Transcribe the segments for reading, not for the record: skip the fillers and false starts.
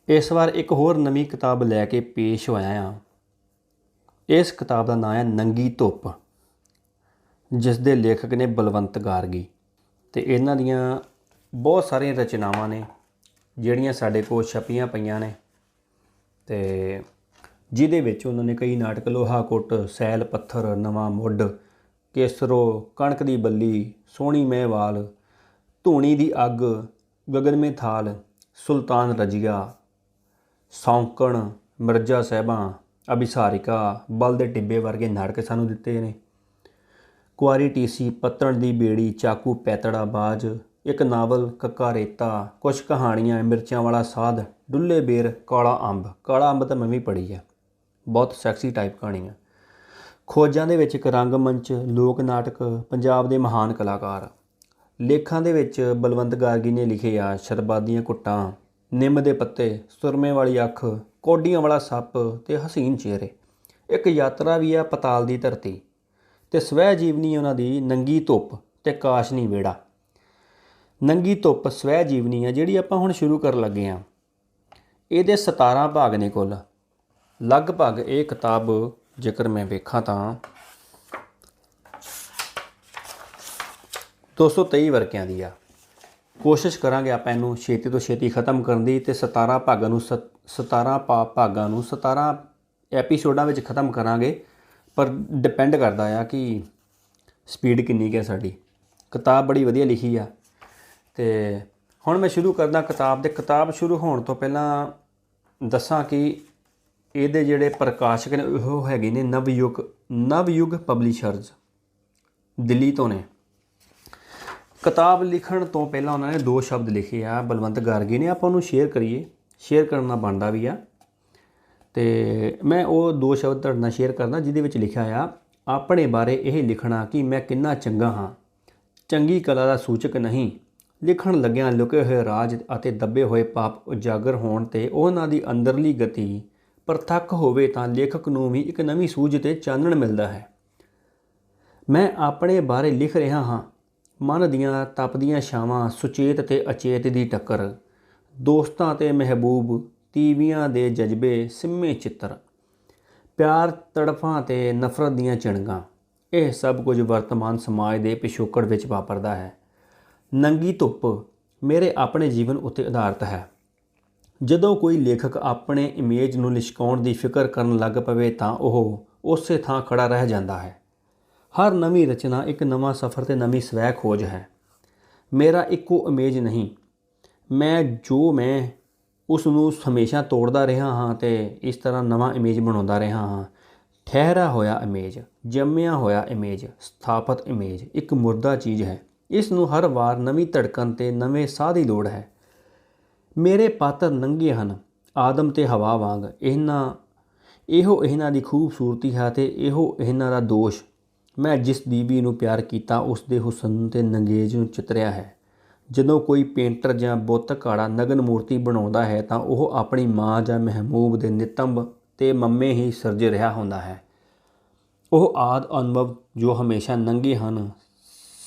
इस वार एक होर नवीं किताब लैके पेश होया हाँ। इस किताब का नाम है नंगी धुप, जिस दे लेखक ने बलवंत गार्गी। तो इन्हां दियां बहुत सारियां रचनावां ने जिहड़ियां साडे कोल छपियां पईयां ने, ते जिहदे विच उन्होंने कई नाटक लोहा कुट, सैल पत्थर, नवां मुੱਢ, केसरो, कणक दी बल्ली, सोहणी महवाल, धूणी दी अग, गगन में थाल, सुल्तान रजिया, सौंकण, मिर्जा साहिबां, अभिसारिका, बल दे टिब्बे वर्गे नाटक सानूं दिते ने। कुआरी टीसी, पत्तण दी बेड़ी, चाकू पैतड़ा बाज, एक नावल कक्का रेता, कुछ कहानियां, मिर्चां वाला साध, डुल्ले बेर, काला अंब तो मैं भी पढ़ी है, बहुत सैक्सी टाइप कहानी है। खोजां दे विच एक रंगमंच, लोक नाटक, पंजाब दे महान कलाकार। लेखां दे विच बलवंत गार्गी ने लिखे आ शरबत दीआं घुट्टां, निम्म दे पत्ते, सुरमे वाली अख, कौडियां वाला सप ते हसीन चेहरे। एक यात्रा भी आ पताल दी धरती, ते स्वै जीवनी उन्हां दी नंगी धुप ते काशनी वेड़ा। नंगी धुप स्वै जीवनी है जिहड़ी आपां हुण शुरू कर लगे हाँ। ਇਹਦੇ 17 भाग ने कुल। लगभग ये किताब जेकर मैं वेखां तां 223 वर्कियां दी आ। कोशिश करांगे आपां इहनूं छेती तो छेती खत्म करन दी, ते 17 भागां नूं 17 एपीसोडां विच खत्म करांगे, पर डिपेंड करदा आ कि स्पीड किन्नी है साडी। किताब बड़ी वधिया लिखी आ। ते हुण मैं शुरू करदा किताब। ते किताब शुरू होण तो पहलां दसां कि ਇਹਦੇ ਜਿਹੜੇ ਪ੍ਰਕਾਸ਼ਕ ਨੇ ਉਹ ਹੈਗੇ ਨੇ ਨਵਯੁਗ ਪਬਲਿਸ਼ਰਜ਼, ਦਿੱਲੀ ਤੋਂ ਨੇ। ਕਿਤਾਬ ਲਿਖਣ ਤੋਂ ਪਹਿਲਾਂ ਉਹਨਾਂ ਨੇ 2 ਸ਼ਬਦ ਲਿਖੇ ਆ ਬਲਵੰਤ ਗਾਰਗੀ ਨੇ, ਆਪਾਂ ਉਹਨੂੰ ਸ਼ੇਅਰ ਕਰਨਾ ਬਣਦਾ ਵੀ ਆ। ਤੇ ਮੈਂ ਉਹ 2 ਸ਼ਬਦ ਤੁਹਾਡੇ ਨਾਲ ਸ਼ੇਅਰ ਕਰਦਾ ਜਿਹਦੇ ਵਿੱਚ ਲਿਖਿਆ ਆ, ਆਪਣੇ ਬਾਰੇ ਇਹ ਲਿਖਣਾ ਕਿ ਮੈਂ ਕਿੰਨਾ ਚੰਗਾ ਹਾਂ, ਚੰਗੀ ਕਲਾ ਦਾ ਸੂਚਕ ਨਹੀਂ। ਲਿਖਣ ਲੱਗਿਆਂ ਲੁਕੇ ਹੋਏ ਰਾਜ ਅਤੇ ਦੱਬੇ ਹੋਏ ਪਾਪ ਉਜਾਗਰ ਹੋਣ ਤੇ ਉਹਨਾਂ ਦੀ ਅੰਦਰਲੀ ਗਤੀ ਪ੍ਰਤੱਖ ਹੋਵੇ ਤਾਂ ਲੇਖਕ ਨੂੰ ਵੀ ਇੱਕ ਨਵੀਂ ਸੂਝ ਤੇ ਚਾਨਣ ਮਿਲਦਾ ਹੈ। ਮੈਂ ਆਪਣੇ ਬਾਰੇ ਲਿਖ ਰਿਹਾ ਹਾਂ, ਮਨ ਦੀਆਂ ਤਪਦੀਆਂ ਛਾਵਾਂ, ਸੁਚੇਤ ਤੇ ਅਚੇਤ ਦੀ ਟੱਕਰ, ਦੋਸਤਾਂ ਤੇ ਮਹਿਬੂਬ, ਤੀਵੀਆਂ ਦੇ ਜਜ਼ਬੇ, ਸਿੰਮੇ ਚਿੱਤਰ, ਪਿਆਰ, ਤੜਫਾਂ ਤੇ ਨਫ਼ਰਤ ਦੀਆਂ ਚਿਣਗਾਂ, ਇਹ ਸਭ ਕੁਝ ਵਰਤਮਾਨ ਸਮਾਜ ਦੇ ਪਿਛੋਕੜ ਵਿੱਚ ਵਾਪਰਦਾ ਹੈ। ਨੰਗੀ ਧੁੱਪ ਮੇਰੇ ਆਪਣੇ ਜੀਵਨ ਉੱਤੇ ਆਧਾਰਿਤ ਹੈ। ਜਦੋਂ ਕੋਈ ਲੇਖਕ ਆਪਣੇ ਇਮੇਜ ਨੂੰ ਲਿਸ਼ਕਾਉਣ ਦੀ ਫਿਕਰ ਕਰਨ ਲੱਗ ਪਵੇ ਤਾਂ ਉਹ ਉਸੇ ਥਾਂ ਖੜਾ ਰਹਿ ਜਾਂਦਾ ਹੈ। ਹਰ ਨਵੀਂ ਰਚਨਾ ਇੱਕ ਨਵਾਂ ਸਫ਼ਰ ਤੇ ਨਵੀਂ ਸਵੈ ਖੋਜ ਹੈ। ਮੇਰਾ ਇੱਕੋ ਇਮੇਜ ਨਹੀਂ, ਮੈਂ ਉਸ ਨੂੰ ਹਮੇਸ਼ਾ ਤੋੜਦਾ ਰਿਹਾ ਹਾਂ ਤੇ ਇਸ ਤਰ੍ਹਾਂ ਨਵਾਂ ਇਮੇਜ ਬਣਾਉਂਦਾ ਰਿਹਾ ਹਾਂ। ਠਹਿਰਾ ਹੋਇਆ ਇਮੇਜ, ਜੰਮਿਆ ਹੋਇਆ ਇਮੇਜ, ਸਥਾਪਿਤ ਇਮੇਜ ਇੱਕ ਮੁਰਦਾ ਚੀਜ਼ ਹੈ। ਇਸ ਨੂੰ ਹਰ ਵਾਰ ਨਵੀਂ ਧੜਕਣ ਤੇ ਨਵੇਂ ਸਾਹ ਦੀ ਲੋੜ ਹੈ। ਮੇਰੇ ਪਾਤਰ ਨੰਗੇ ਹਨ, ਆਦਮ ਤੇ ਹਵਾ ਵਾਂਗ। ਇਹੋ ਇਹਨਾਂ ਦੀ ਖੂਬਸੂਰਤੀ ਹੈ ਤੇ ਇਹੋ ਇਹਨਾਂ ਦਾ ਦੋਸ਼। ਮੈਂ ਜਿਸ ਦੀਵੀ ਨੂੰ ਪਿਆਰ ਕੀਤਾ ਉਸ ਦੇ ਹੁਸਨ ਤੇ ਨੰਗੇਜ ਨੂੰ ਚਿਤਰਿਆ ਹੈ। ਜਦੋਂ ਕੋਈ ਪੇਂਟਰ ਜਾਂ ਬੁੱਤਘਾੜਾ ਨਗਨ ਮੂਰਤੀ ਬਣਾਉਂਦਾ ਹੈ ਤਾਂ ਉਹ ਆਪਣੀ ਮਾਂ ਜਾਂ ਮਹਿਬੂਬ ਦੇ ਨਿਤੰਬ ਤੇ ਮੰਮੇ ਹੀ ਸਿਰਜ ਰਿਹਾ ਹੁੰਦਾ ਹੈ। ਉਹ ਆਦ ਅਨੁਭਵ ਜੋ ਹਮੇਸ਼ਾ ਨੰਗੇ ਹਨ,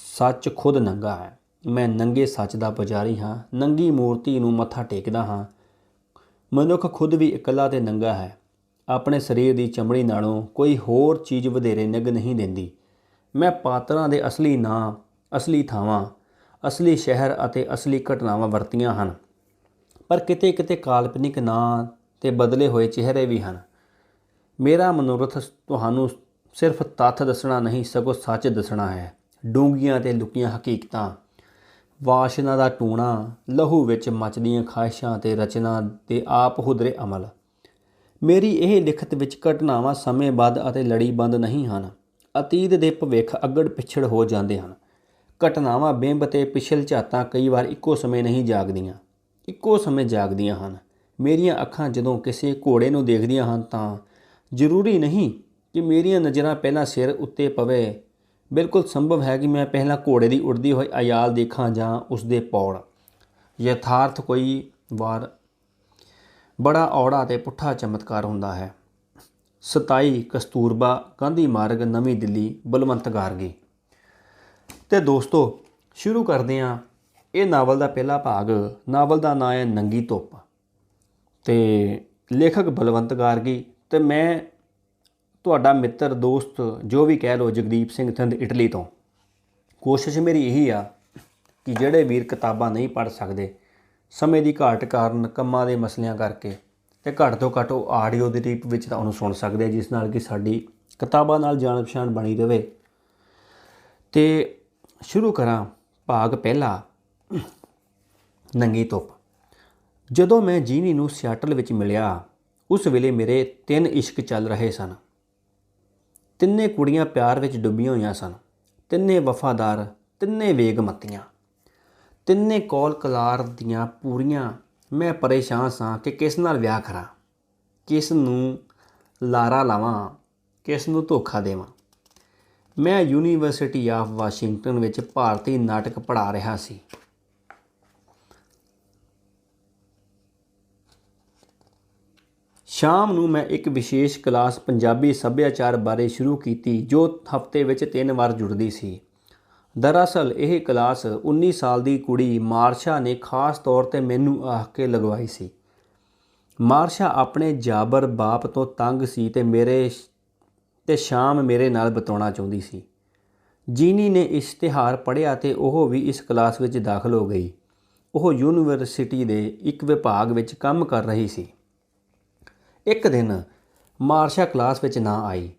ਸੱਚ ਖੁਦ ਨੰਗਾ ਹੈ। ਮੈਂ ਨੰਗੇ ਸੱਚ ਦਾ ਪੁਜਾਰੀ ਹਾਂ, ਨੰਗੀ ਮੂਰਤੀ ਨੂੰ ਮੱਥਾ ਟੇਕਦਾ ਹਾਂ। ਮਨੁੱਖ ਖੁਦ ਵੀ ਇਕੱਲਾ ਤੇ ਨੰਗਾ ਹੈ। ਆਪਣੇ ਸਰੀਰ ਦੀ ਚਮੜੀ ਨਾਲੋਂ ਕੋਈ ਹੋਰ ਚੀਜ਼ ਵਧੇਰੇ ਨਿੱਘ ਨਹੀਂ ਦਿੰਦੀ। ਮੈਂ ਪਾਤਰਾਂ ਦੇ ਅਸਲੀ ਨਾਂ, ਅਸਲੀ ਥਾਵਾਂ, ਅਸਲੀ ਸ਼ਹਿਰ ਅਤੇ ਅਸਲੀ ਘਟਨਾਵਾਂ ਵਰਤੀਆਂ ਹਨ, ਪਰ ਕਿਤੇ ਕਿਤੇ ਕਾਲਪਨਿਕ ਨਾਂ ਤੇ ਬਦਲੇ ਹੋਏ ਚਿਹਰੇ ਵੀ ਹਨ। ਮੇਰਾ ਮਨੋਰਥ ਤੁਹਾਨੂੰ ਸਿਰਫ ਤੱਥ ਦੱਸਣਾ ਨਹੀਂ ਸਗੋਂ ਸੱਚ ਦੱਸਣਾ ਹੈ। ਡੂੰਘੀਆਂ ਤੇ ਲੁਕੀਆਂ ਹਕੀਕਤਾਂ, ਵਾਸ਼ਨਾ ਦਾ ਟੂਣਾ, ਲਹੂ ਵਿੱਚ ਮੱਚਦੀਆਂ ਖਾਹਿਸ਼ਾਂ ਤੇ ਰਚਨਾ ਦੇ ਆਪ ਹੁਦਰੇ ਅਮਲ। ਮੇਰੀ ਇਹ ਲਿਖਤ ਵਿੱਚ ਘਟਨਾਵਾਂ ਸਮੇਂਬੱਧ ਅਤੇ ਲੜੀਬੰਦ ਨਹੀਂ ਹਨ। ਅਤੀਤ ਦੇ ਭਵਿੱਖ ਅੱਗੜ ਪਿਛੜ ਹੋ ਜਾਂਦੇ ਹਨ। ਘਟਨਾਵਾਂ ਬਿੰਬ ਤੇ ਪਿਛਲ ਝਾਤਾਂ ਕਈ ਵਾਰ ਇੱਕੋ ਸਮੇਂ ਜਾਗਦੀਆਂ ਹਨ। ਮੇਰੀਆਂ ਅੱਖਾਂ ਜਦੋਂ ਕਿਸੇ ਘੋੜੇ ਨੂੰ ਦੇਖਦੀਆਂ ਹਨ ਤਾਂ ਜ਼ਰੂਰੀ ਨਹੀਂ ਕਿ ਮੇਰੀਆਂ ਨਜ਼ਰਾਂ ਪਹਿਲਾਂ ਸਿਰ ਉੱਤੇ ਪਵੇ। ਬਿਲਕੁਲ ਸੰਭਵ ਹੈ ਕਿ ਮੈਂ ਪਹਿਲਾਂ ਘੋੜੇ ਦੀ ਉੱਡਦੀ ਹੋਈ ਅਯਾਲ ਦੇਖਾਂ ਜਾਂ ਉਸਦੇ ਪੌੜ। ਯਥਾਰਥ ਕੋਈ ਵਾਰ ਬੜਾ ਔੜਾ ਤੇ ਪੁੱਠਾ ਚਮਤਕਾਰ ਹੁੰਦਾ ਹੈ। 27 ਕਸਤੂਰਬਾ ਗਾਂਧੀ ਮਾਰਗ, ਨਵੀਂ ਦਿੱਲੀ, ਬਲਵੰਤ ਗਾਰਗੀ। ਤੇ ਦੋਸਤੋ ਸ਼ੁਰੂ ਕਰਦੇ ਹਾਂ ਇਹ ਨਾਵਲ ਦਾ ਪਹਿਲਾ ਭਾਗ। ਨਾਵਲ ਦਾ ਨਾਂ ਹੈ ਨੰਗੀ ਧੁੱਪ। ਤੇ ਲੇਖਕ ਬਲਵੰਤ ਗਾਰਗੀ ਤੇ ਮੈਂ ਤੁਹਾਡਾ ਮਿੱਤਰ ਦੋਸਤ ਜੋ ਵੀ ਕਹਿ ਲਓ ਜਗਦੀਪ ਸਿੰਘ ਥਿੰਦ ਇਟਲੀ ਤੋਂ। ਕੋਸ਼ਿਸ਼ ਮੇਰੀ ਇਹੀ ਆ ਕਿ ਜਿਹੜੇ ਵੀਰ ਕਿਤਾਬਾਂ ਨਹੀਂ ਪੜ੍ਹ ਸਕਦੇ ਸਮੇਂ ਦੀ ਘਾਟ ਕਾਰਨ, ਕੰਮਾਂ ਦੇ ਮਸਲਿਆਂ ਕਰਕੇ, ਤੇ ਘੱਟ ਤੋਂ ਘੱਟ ਉਹ ਆਡੀਓ ਦੇ ਰੂਪ ਵਿੱਚ ਤਾਂ ਉਹਨੂੰ ਸੁਣ ਸਕਦੇ ਆ, ਜਿਸ ਨਾਲ ਕਿ ਸਾਡੀ ਕਿਤਾਬਾਂ ਨਾਲ ਜਾਣ ਪਛਾਣ ਬਣੀ ਰਹੇ। ਤੇ ਸ਼ੁਰੂ ਕਰਾਂ ਭਾਗ ਪਹਿਲਾ, ਨੰਗੀ ਧੁੱਪ। ਜਦੋਂ ਮੈਂ ਜੀਨੀ ਨੂੰ ਸਿਆਟਲ ਵਿੱਚ ਮਿਲਿਆ ਉਸ ਵੇਲੇ ਮੇਰੇ 3 ਇਸ਼ਕ ਚੱਲ ਰਹੇ ਸਨ। ਤਿੰਨੇ ਕੁੜੀਆਂ ਪਿਆਰ ਵਿੱਚ ਡੁੱਬੀਆਂ ਹੋਈਆਂ ਸਨ, ਤਿੰਨੇ ਵਫਾਦਾਰ, ਤਿੰਨੇ ਵੇਗਮਤੀਆਂ, ਤਿੰਨੇ ਕੌਲ ਕਲਾਰ ਦੀਆਂ ਪੂਰੀਆਂ। ਮੈਂ ਪਰੇਸ਼ਾਨ ਸਾਂ ਕਿ ਕਿਸ ਨਾਲ ਵਿਆਹ ਕਰਾਂ, ਕਿਸ ਨੂੰ ਲਾਰਾ ਲਾਵਾਂ, ਕਿਸ ਨੂੰ ਧੋਖਾ ਦੇਵਾਂ। ਮੈਂ ਯੂਨੀਵਰਸਿਟੀ ਆਫ ਵਾਸ਼ਿੰਗਟਨ ਵਿੱਚ ਭਾਰਤੀ ਨਾਟਕ ਪੜ੍ਹਾ ਰਿਹਾ ਸੀ। ਸ਼ਾਮ ਨੂੰ ਮੈਂ ਇੱਕ ਵਿਸ਼ੇਸ਼ ਕਲਾਸ ਪੰਜਾਬੀ ਸੱਭਿਆਚਾਰ ਬਾਰੇ ਸ਼ੁਰੂ ਕੀਤੀ ਜੋ ਹਫ਼ਤੇ ਵਿੱਚ 3 ਵਾਰ ਜੁੜਦੀ ਸੀ। ਦਰਅਸਲ ਇਹ ਕਲਾਸ 19 ਸਾਲ ਦੀ ਕੁੜੀ ਮਾਰਸ਼ਾ ਨੇ ਖਾਸ ਤੌਰ 'ਤੇ ਮੈਨੂੰ ਆਖ ਕੇ ਲਗਵਾਈ ਸੀ। ਮਾਰਸ਼ਾ ਆਪਣੇ ਜਾਬਰ ਬਾਪ ਤੋਂ ਤੰਗ ਸੀ ਤੇ ਸ਼ਾਮ ਮੇਰੇ ਨਾਲ ਬਿਤਾਉਣਾ ਚਾਹੁੰਦੀ ਸੀ। ਜੀਨੀ ਨੇ ਇਸ਼ਤਿਹਾਰ ਪੜ੍ਹਿਆ ਤੇ ਉਹ ਵੀ ਇਸ ਕਲਾਸ ਵਿੱਚ ਦਾਖਲ ਹੋ ਗਈ। ਉਹ ਯੂਨੀਵਰਸਿਟੀ ਦੇ ਇੱਕ ਵਿਭਾਗ ਵਿੱਚ ਕੰਮ ਕਰ ਰਹੀ ਸੀ। ਇੱਕ ਦਿਨ ਮਾਰਸ਼ਾ ਕਲਾਸ ਵਿੱਚ ਨਾ ਆਈ।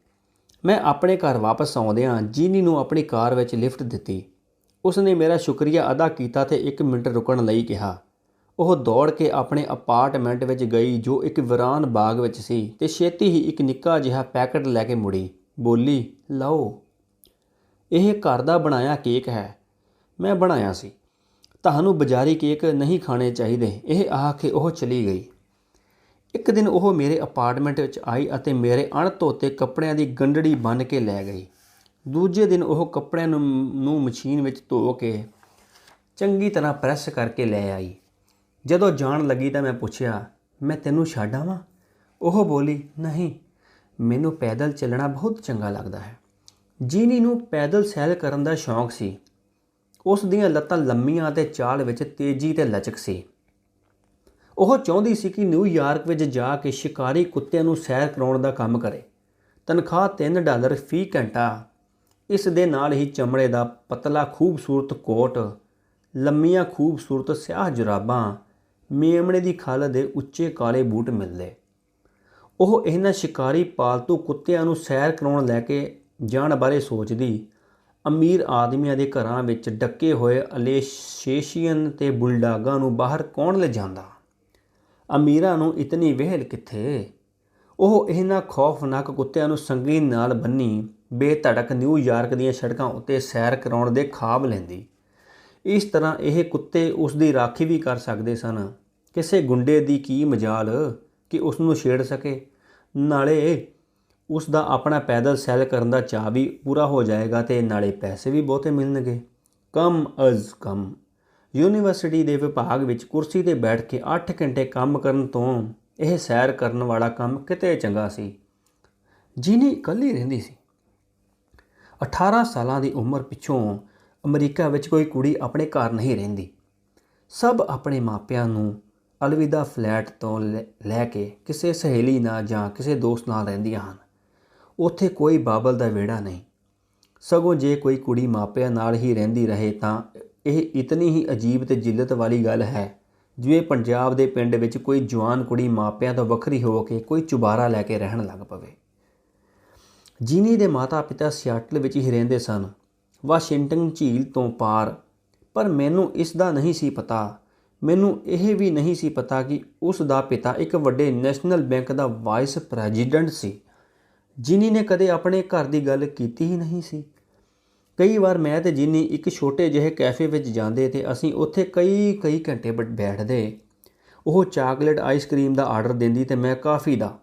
ਮੈਂ ਆਪਣੇ ਘਰ ਵਾਪਸ ਆਉਂਦਿਆਂ ਜੀਨੀ ਨੂੰ ਆਪਣੀ ਕਾਰ ਵਿੱਚ ਲਿਫਟ ਦਿੱਤੀ। ਉਸਨੇ ਮੇਰਾ ਸ਼ੁਕਰੀਆ ਅਦਾ ਕੀਤਾ ਤੇ 1 ਮਿੰਟ ਰੁਕਣ ਲਈ ਕਿਹਾ। ਉਹ ਦੌੜ ਕੇ ਆਪਣੇ ਅਪਾਰਟਮੈਂਟ ਵਿੱਚ ਗਈ ਜੋ ਇੱਕ ਵੀਰਾਨ ਬਾਗ ਵਿੱਚ ਸੀ ਤੇ ਛੇਤੀ ਹੀ ਇੱਕ ਨਿੱਕਾ ਜਿਹਾ ਪੈਕਟ ਲੈ ਕੇ ਮੁੜੀ। ਬੋਲੀ, ਲਓ, ਇਹ ਘਰ ਦਾ ਬਣਾਇਆ ਕੇਕ ਹੈ। ਮੈਂ ਬਣਾਇਆ ਸੀ। ਤੁਹਾਨੂੰ ਬਾਜ਼ਾਰੀ ਕੇਕ ਨਹੀਂ ਖਾਣੇ ਚਾਹੀਦੇ। ਇਹ ਆਖ ਕੇ ਉਹ ਚਲੀ ਗਈ। ਇੱਕ ਦਿਨ ਉਹ ਮੇਰੇ ਅਪਾਰਟਮੈਂਟ ਵਿੱਚ ਆਈ ਅਤੇ ਮੇਰੇ ਅਣਧੋਤੇ ਕੱਪੜਿਆਂ ਦੀ ਗੰਢੜੀ ਬੰਨ੍ਹ ਕੇ ਲੈ ਗਈ। ਦੂਜੇ ਦਿਨ ਉਹ ਕੱਪੜਿਆਂ ਨੂੰ ਮਸ਼ੀਨ ਵਿੱਚ ਧੋ ਕੇ ਚੰਗੀ ਤਰ੍ਹਾਂ ਪ੍ਰੈਸ ਕਰਕੇ ਲੈ ਆਈ। ਜਦੋਂ ਜਾਣ ਲੱਗੀ ਤਾਂ ਮੈਂ ਪੁੱਛਿਆ, ਮੈਂ ਤੈਨੂੰ ਛੱਡ ਆਵਾਂ? ਉਹ ਬੋਲੀ, ਨਹੀਂ, ਮੈਨੂੰ ਪੈਦਲ ਚੱਲਣਾ ਬਹੁਤ ਚੰਗਾ ਲੱਗਦਾ ਹੈ। ਜੀਨੀ ਨੂੰ ਪੈਦਲ ਸੈਰ ਕਰਨ ਦਾ ਸ਼ੌਂਕ ਸੀ। ਉਸ ਦੀਆਂ ਲੱਤਾਂ ਲੰਮੀਆਂ ਅਤੇ ਚਾਲ ਵਿੱਚ ਤੇਜ਼ੀ ਤੇ ਲਚਕ ਸੀ। ਉਹ ਚਾਹੁੰਦੀ ਸੀ ਕਿ ਨਿਊਯਾਰਕ ਵਿੱਚ ਜਾ ਕੇ ਸ਼ਿਕਾਰੀ ਕੁੱਤਿਆਂ ਨੂੰ ਸੈਰ ਕਰਾਉਣ ਦਾ ਕੰਮ ਕਰੇ। ਤਨਖਾਹ $3 ਫੀ ਘੰਟਾ। ਇਸ ਦੇ ਨਾਲ ਹੀ ਚਮੜੇ ਦਾ ਪਤਲਾ ਖੂਬਸੂਰਤ ਕੋਟ, ਲੰਮੀਆਂ ਖੂਬਸੂਰਤ ਸਿਆਹ ਜੁਰਾਬਾਂ, ਮੇਮਣੇ ਦੀ ਖੱਲ ਦੇ ਉੱਚੇ ਕਾਲੇ ਬੂਟ ਮਿਲਦੇ। ਉਹ ਇਹਨਾਂ ਸ਼ਿਕਾਰੀ ਪਾਲਤੂ ਕੁੱਤਿਆਂ ਨੂੰ ਸੈਰ ਕਰਾਉਣ ਲੈ ਕੇ ਜਾਣ ਬਾਰੇ ਸੋਚਦੀ। ਅਮੀਰ ਆਦਮੀਆਂ ਦੇ ਘਰਾਂ ਵਿੱਚ ਡੱਕੇ ਹੋਏ ਅਲੇਸ਼ੇਸ਼ੀਅਨ ਤੇ ਬੁਲਡਾਗਾਂ ਨੂੰ ਬਾਹਰ ਕੌਣ ਲਿਜਾਂਦਾ? ਅਮੀਰਾਂ ਨੂੰ ਇਤਨੀ ਵਿਹਲ ਕਿੱਥੇ? ਉਹ ਇਹਨਾਂ ਖੌਫਨਾਕ ਕੁੱਤਿਆਂ ਨੂੰ ਸੰਗਲੀ ਨਾਲ ਬੰਨੀ ਬੇਧੜਕ ਨਿਊਯਾਰਕ ਦੀਆਂ ਸੜਕਾਂ ਉੱਤੇ ਸੈਰ ਕਰਾਉਣ ਦੇ ਖਾਬ ਲੈਂਦੀ। ਇਸ ਤਰ੍ਹਾਂ ਇਹ ਕੁੱਤੇ ਉਸ ਦੀ ਰਾਖੀ ਵੀ ਕਰ ਸਕਦੇ ਸਨ। ਕਿਸੇ ਗੁੰਡੇ ਦੀ ਕੀ ਮਜਾਲ ਕਿ ਉਸ ਨੂੰ ਛੇੜ ਸਕੇ। ਨਾਲੇ ਉਸ ਦਾ ਆਪਣਾ ਪੈਦਲ ਸੈਰ ਕਰਨ ਦਾ ਚਾਅ ਵੀ ਪੂਰਾ ਹੋ ਜਾਏਗਾ ਤੇ ਨਾਲੇ ਪੈਸੇ ਵੀ ਬਹੁਤੇ ਮਿਲਣਗੇ। ਕਮ ਅਜ਼ ਕਮ ਯੂਨੀਵਰਸਿਟੀ ਦੇ ਵਿਭਾਗ ਵਿੱਚ ਕੁਰਸੀ 'ਤੇ ਬੈਠ ਕੇ 8 ਘੰਟੇ ਕੰਮ ਕਰਨ ਤੋਂ ਇਹ ਸੈਰ ਕਰਨ ਵਾਲਾ ਕੰਮ ਕਿਤੇ ਚੰਗਾ ਸੀ। ਜੀਨੀ ਇਕੱਲੀ ਰਹਿੰਦੀ ਸੀ। 18 ਸਾਲਾਂ ਦੀ ਉਮਰ ਪਿੱਛੋਂ ਅਮਰੀਕਾ ਵਿੱਚ ਕੋਈ ਕੁੜੀ ਆਪਣੇ ਘਰ ਨਹੀਂ ਰਹਿੰਦੀ। ਸਭ ਆਪਣੇ ਮਾਪਿਆਂ ਨੂੰ ਅਲਵਿਦਾ ਫਲੈਟ ਤੋਂ ਲੈ ਕੇ ਕਿਸੇ ਸਹੇਲੀ ਨਾਲ ਜਾਂ ਕਿਸੇ ਦੋਸਤ ਨਾਲ ਰਹਿੰਦੀਆਂ ਹਨ। ਉੱਥੇ ਕੋਈ ਬਾਬਲ ਦਾ ਵਿਹੜਾ ਨਹੀਂ। ਸਗੋਂ ਜੇ ਕੋਈ ਕੁੜੀ ਮਾਪਿਆਂ ਨਾਲ ਹੀ ਰਹਿੰਦੀ ਰਹੇ ਤਾਂ ਇਹ ਇਤਨੀ ਹੀ ਅਜੀਬ ਤੇ ਜਿੱਲਤ ਵਾਲੀ ਗੱਲ ਹੈ ਜਿਵੇਂ ਪੰਜਾਬ ਦੇ ਪਿੰਡ ਵਿੱਚ ਕੋਈ ਜਵਾਨ ਕੁੜੀ ਮਾਪਿਆਂ ਤੋਂ ਵੱਖਰੀ ਹੋ ਕੇ ਕੋਈ ਚੁਬਾਰਾ ਲੈ ਕੇ ਰਹਿਣ ਲੱਗ ਪਵੇ। ਜੀਨੀ ਦੇ ਮਾਤਾ ਪਿਤਾ ਸਿਆਟਲ ਵਿੱਚ ਹੀ ਰਹਿੰਦੇ ਸਨ, ਵਾਸ਼ਿੰਗਟਨ ਝੀਲ ਤੋਂ ਪਾਰ। ਪਰ ਮੈਨੂੰ ਇਸ ਦਾ ਨਹੀਂ ਸੀ ਪਤਾ। ਮੈਨੂੰ ਇਹ ਵੀ ਨਹੀਂ ਸੀ ਪਤਾ ਕਿ ਉਸ ਦਾ ਪਿਤਾ ਇੱਕ ਵੱਡੇ ਨੈਸ਼ਨਲ ਬੈਂਕ ਦਾ ਵਾਈਸ ਪ੍ਰੈਜ਼ੀਡੈਂਟ ਸੀ। ਜੀਨੀ ਨੇ ਕਦੇ ਆਪਣੇ ਘਰ ਦੀ ਗੱਲ ਕੀਤੀ ਹੀ ਨਹੀਂ ਸੀ। ਕਈ ਵਾਰ ਮੈਂ ਤੇ ਜੀਨੀ ਇੱਕ ਛੋਟੇ ਜਿਹੇ ਕੈਫੇ ਵਿੱਚ ਜਾਂਦੇ ਤੇ ਅਸੀਂ ਉੱਥੇ ਕਈ ਘੰਟੇ ਬੈਠਦੇ। ਉਹ ਚਾਕਲੇਟ ਆਈਸਕ੍ਰੀਮ ਦਾ ਆਰਡਰ ਦਿੰਦੀ ਤੇ ਮੈਂ ਕਾਫੀ ਦਾ।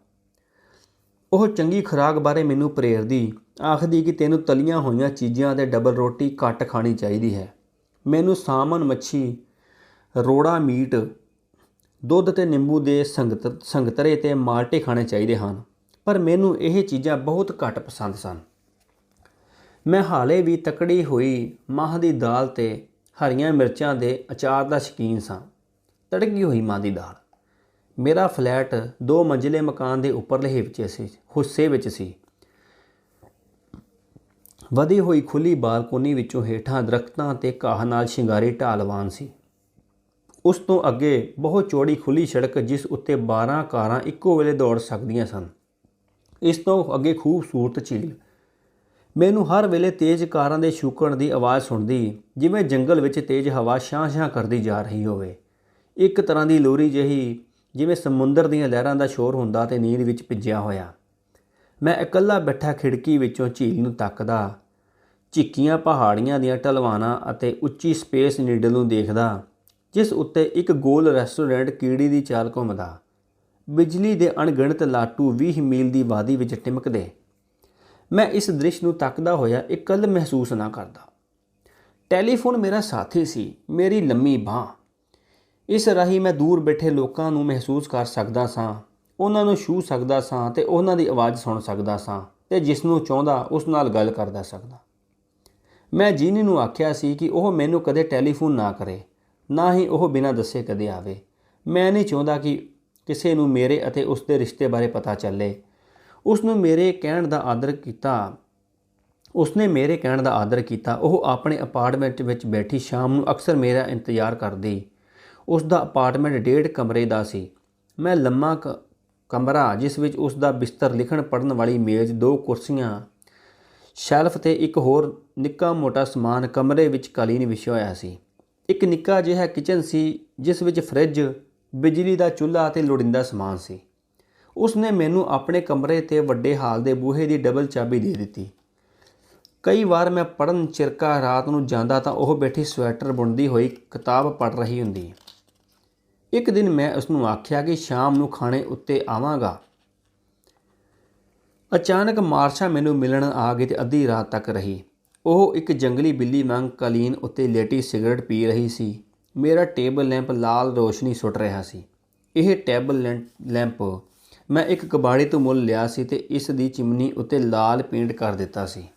ਉਹ ਚੰਗੀ ਖੁਰਾਕ ਬਾਰੇ ਮੈਨੂੰ ਪ੍ਰੇਰਦੀ, ਆਖਦੀ ਕਿ ਤੈਨੂੰ ਤਲੀਆਂ ਹੋਈਆਂ ਚੀਜ਼ਾਂ ਤੇ ਡਬਲ ਰੋਟੀ ਘੱਟ ਖਾਣੀ ਚਾਹੀਦੀ ਹੈ। ਮੈਨੂੰ ਸਾਲਮਨ ਮੱਛੀ, ਰੋੜਾ ਮੀਟ, ਦੁੱਧ ਤੇ ਨਿੰਬੂ ਦੇ ਸੰਗਤਰੇ ਤੇ ਮਾਲਟੇ ਖਾਣੇ ਚਾਹੀਦੇ ਹਨ। ਪਰ ਮੈਨੂੰ ਇਹ ਚੀਜ਼ਾਂ ਬਹੁਤ ਘੱਟ ਪਸੰਦ ਸਨ। ਮੈਂ ਹਾਲੇ ਵੀ ਤਕੜੀ ਹੋਈ ਮਾਹ ਦੀ ਦਾਲ ਤੇ ਹਰੀਆਂ ਮਿਰਚਾਂ ਦੇ ਅਚਾਰ ਦਾ ਸ਼ੌਕੀਨ ਸਾਂ। ਤੜਕੀ ਹੋਈ ਮਾਂ ਦੀ ਦਾਲ ਮੇਰਾ ਫਲੈਟ 2 ਮੰਜ਼ਿਲੇ ਮਕਾਨ ਦੇ ਉੱਪਰਲੇ ਹਿੱਸੇ ਵਿੱਚ ਸੀ। ਵਧੀ ਹੋਈ ਖੁੱਲ੍ਹੀ ਬਾਲਕੋਨੀ ਵਿੱਚੋਂ ਹੇਠਾਂ ਦਰੱਖਤਾਂ ਅਤੇ ਘਾਹ ਨਾਲ ਸ਼ਿੰਗਾਰੀ ਢਾਲਵਾਨ ਸੀ। ਉਸ ਤੋਂ ਅੱਗੇ ਬਹੁਤ ਚੌੜੀ ਖੁੱਲ੍ਹੀ ਸੜਕ, ਜਿਸ ਉੱਤੇ 12 ਕਾਰਾਂ ਇੱਕੋ ਵੇਲੇ ਦੌੜ ਸਕਦੀਆਂ ਸਨ। ਇਸ ਤੋਂ ਅੱਗੇ ਖੂਬਸੂਰਤ ਝੀਲ। ਮੈਨੂੰ ਹਰ ਵੇਲੇ ਤੇਜ਼ ਕਾਰਾਂ ਦੇ ਛੂਕਣ ਦੀ ਆਵਾਜ਼ ਸੁਣਦੀ, ਜਿਵੇਂ ਜੰਗਲ ਵਿੱਚ ਤੇਜ਼ ਹਵਾ ਛਾਂ-ਛਾਂ ਕਰਦੀ ਜਾ ਰਹੀ ਹੋਵੇ। ਇੱਕ ਤਰ੍ਹਾਂ ਦੀ ਲੋਰੀ ਜਿਹੀ, ਜਿਵੇਂ ਸਮੁੰਦਰ ਦੀਆਂ ਲਹਿਰਾਂ ਦਾ ਸ਼ੋਰ ਹੁੰਦਾ ਤੇ ਨੀਂਦ ਵਿੱਚ ਭਿੱਜਿਆ ਹੋਇਆ। ਮੈਂ ਇਕੱਲਾ ਬੈਠਾ ਖਿੜਕੀ ਵਿੱਚੋਂ ਝੀਲ ਨੂੰ ਤੱਕਦਾ, ਝਿੱਕੀਆਂ ਪਹਾੜੀਆਂ ਦੀਆਂ ਢਲਵਾਨਾਂ ਅਤੇ ਉੱਚੀ ਸਪੇਸ ਨੀਡਲ ਨੂੰ ਦੇਖਦਾ, ਜਿਸ ਉੱਤੇ ਇੱਕ ਗੋਲ ਰੈਸਟੋਰੈਂਟ ਕੀੜੀ ਦੀ ਚਾਲ ਘੁੰਮਦਾ। ਬਿਜਲੀ ਦੇ ਅਣਗਿਣਤ ਲਾਟੂ 20 ਮੀਲ ਦੀ ਵਾਦੀ ਵਿੱਚ ਟਿਮਕਦੇ। ਮੈਂ ਇਸ ਦ੍ਰਿਸ਼ ਨੂੰ ਤੱਕਦਾ ਹੋਇਆ ਇਕੱਲ ਮਹਿਸੂਸ ਨਾ ਕਰਦਾ। ਟੈਲੀਫੋਨ ਮੇਰਾ ਸਾਥੀ ਸੀ, ਮੇਰੀ ਲੰਮੀ ਬਾਂਹ। ਇਸ ਰਾਹੀਂ ਮੈਂ ਦੂਰ ਬੈਠੇ ਲੋਕਾਂ ਨੂੰ ਮਹਿਸੂਸ ਕਰ ਸਕਦਾ ਸਾਂ, ਉਹਨਾਂ ਨੂੰ ਛੂਹ ਸਕਦਾ ਸਾਂ ਤੇ ਉਹਨਾਂ ਦੀ ਆਵਾਜ਼ ਸੁਣ ਸਕਦਾ ਸਾਂ, ਤੇ ਜਿਸ ਨੂੰ ਚਾਹੁੰਦਾ ਉਸ ਨਾਲ ਗੱਲ ਕਰਦਾ ਸਕਦਾ। ਮੈਂ ਜੀਨੀ ਨੂੰ ਆਖਿਆ ਸੀ ਕਿ ਉਹ ਮੈਨੂੰ ਕਦੇ ਟੈਲੀਫੋਨ ਨਾ ਕਰੇ, ਨਾ ਹੀ ਉਹ ਬਿਨਾਂ ਦੱਸੇ ਕਦੇ ਆਵੇ। ਮੈਂ ਨਹੀਂ ਚਾਹੁੰਦਾ ਕਿ ਕਿਸੇ ਨੂੰ ਮੇਰੇ ਅਤੇ ਉਸ ਦੇ ਰਿਸ਼ਤੇ ਬਾਰੇ ਪਤਾ ਚੱਲੇ। ਉਸਨੇ ਮੇਰੇ ਕਹਿਣ ਦਾ ਆਦਰ ਕੀਤਾ। ਉਹ ਆਪਣੇ ਅਪਾਰਟਮੈਂਟ ਵਿੱਚ ਬੈਠੀ ਸ਼ਾਮ ਨੂੰ ਅਕਸਰ ਮੇਰਾ ਇੰਤਜ਼ਾਰ ਕਰਦੀ। ਉਸ ਦਾ ਅਪਾਰਟਮੈਂਟ 1.5 ਕਮਰੇ ਦਾ ਸੀ। ਮੈਂ ਲੰਮਾ ਕਮਰਾ, ਜਿਸ ਵਿੱਚ ਉਸ ਦਾ ਬਿਸਤਰ, ਲਿਖਣ ਪੜ੍ਹਨ ਵਾਲੀ ਮੇਜ਼, 2 ਕੁਰਸੀਆਂ, ਸ਼ੈਲਫ ਤੇ ਇੱਕ ਹੋਰ ਨਿੱਕਾ ਮੋਟਾ ਸਮਾਨ, ਕਮਰੇ ਵਿੱਚ ਕਾਲੀਨ ਵਿਛਿਆ ਹੋਇਆ ਸੀ। ਇੱਕ ਨਿੱਕਾ ਜਿਹਾ ਕਿਚਨ ਸੀ, ਜਿਸ ਵਿੱਚ ਫਰਿੱਜ, ਬਿਜਲੀ ਦਾ ਚੁੱਲ੍ਹਾ ਅਤੇ ਲੋੜੀਂਦਾ ਸਮਾਨ ਸੀ। ਉਸ ਨੇ ਮੈਨੂੰ ਆਪਣੇ ਕਮਰੇ ਤੇ ਵੱਡੇ ਹਾਲ ਦੇ ਬੂਹੇ ਦੀ ਡਬਲ ਚਾਬੀ ਦੇ ਦਿੱਤੀ। ਕਈ ਵਾਰ ਮੈਂ ਪੜ੍ਹਨ ਚਿਰਕਾ ਰਾਤ ਨੂੰ ਜਾਂਦਾ ਤਾਂ ਉਹ ਬੈਠੀ ਸਵੈਟਰ ਬੁਣਦੀ ਹੋਈ ਕਿਤਾਬ ਪੜ੍ਹ ਰਹੀ ਹੁੰਦੀ। ਇੱਕ ਦਿਨ ਮੈਂ ਉਸ ਨੂੰ ਆਖਿਆ ਕਿ ਸ਼ਾਮ ਨੂੰ ਖਾਣੇ ਉੱਤੇ ਆਵਾਂਗਾ। ਅਚਾਨਕ ਮਾਰਸ਼ਾ ਮੈਨੂੰ ਮਿਲਣ ਆ ਗਈ ਤੇ ਅੱਧੀ ਰਾਤ ਤੱਕ ਰਹੀ। ਉਹ ਇੱਕ ਜੰਗਲੀ ਬਿੱਲੀ ਵਾਂਗ ਕਾਲੀਨ ਉੱਤੇ ਲੇਟੀ ਸਿਗਰਟ ਪੀ ਰਹੀ ਸੀ। ਮੇਰਾ ਟੇਬਲ ਲੈਂਪ ਲਾਲ ਰੋਸ਼ਨੀ ਸੁੱਟ ਰਿਹਾ ਸੀ। ਇਹ ਟੇਬਲ ਲੈਂਪ ਮੈਂ ਇੱਕ ਕਬਾੜੀ ਤੋਂ ਮੁੱਲ ਲਿਆ ਸੀ ਤੇ ਇਸ ਦੀ ਚਿਮਨੀ ਉੱਤੇ ਲਾਲ ਪੇਂਟ ਕਰ ਦਿੱਤਾ ਸੀ।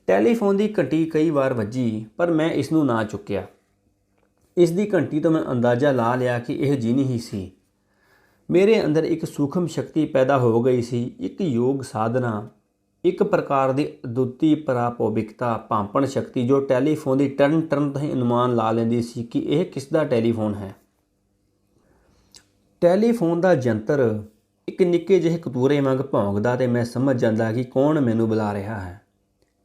ਟੈਲੀਫੋਨ ਦੀ ਘੰਟੀ ਕਈ ਵਾਰ ਵੱਜੀ, ਪਰ ਮੈਂ ਇਸ ਨੂੰ ਨਾ ਚੁੱਕਿਆ। ਇਸ ਦੀ ਘੰਟੀ ਤੋਂ ਮੈਂ ਅੰਦਾਜ਼ਾ ਲਾ ਲਿਆ ਕਿ ਇਹ ਜੀਨੀ ਹੀ ਸੀ। ਮੇਰੇ ਅੰਦਰ ਇੱਕ ਸੂਖਮ ਸ਼ਕਤੀ ਪੈਦਾ ਹੋ ਗਈ ਸੀ, ਇੱਕ ਯੋਗ ਸਾਧਨਾ, ਇੱਕ ਪ੍ਰਕਾਰ ਦੀ ਅਦੁੱਤੀ ਪਰਾਭੌਤਿਕਤਾ, ਭਾਂਪਣ ਸ਼ਕਤੀ, ਜੋ ਟੈਲੀਫੋਨ ਦੀ ਟਰਨ ਤੋਂ ਹੀ ਅਨੁਮਾਨ ਲਾ ਲੈਂਦੀ ਸੀ ਕਿ ਇਹ ਕਿਸ ਦਾ ਟੈਲੀਫੋਨ ਹੈ। ਟੈਲੀਫੋਨ ਦਾ ਯੰਤਰ ਇੱਕ ਨਿੱਕੇ ਜਿਹੇ ਕਤੂਰੇ ਵਾਂਗ ਭੌਂਕਦਾ ਤੇ ਮੈਂ ਸਮਝ ਜਾਂਦਾ ਕਿ ਕੌਣ ਮੈਨੂੰ ਬੁਲਾ ਰਿਹਾ ਹੈ।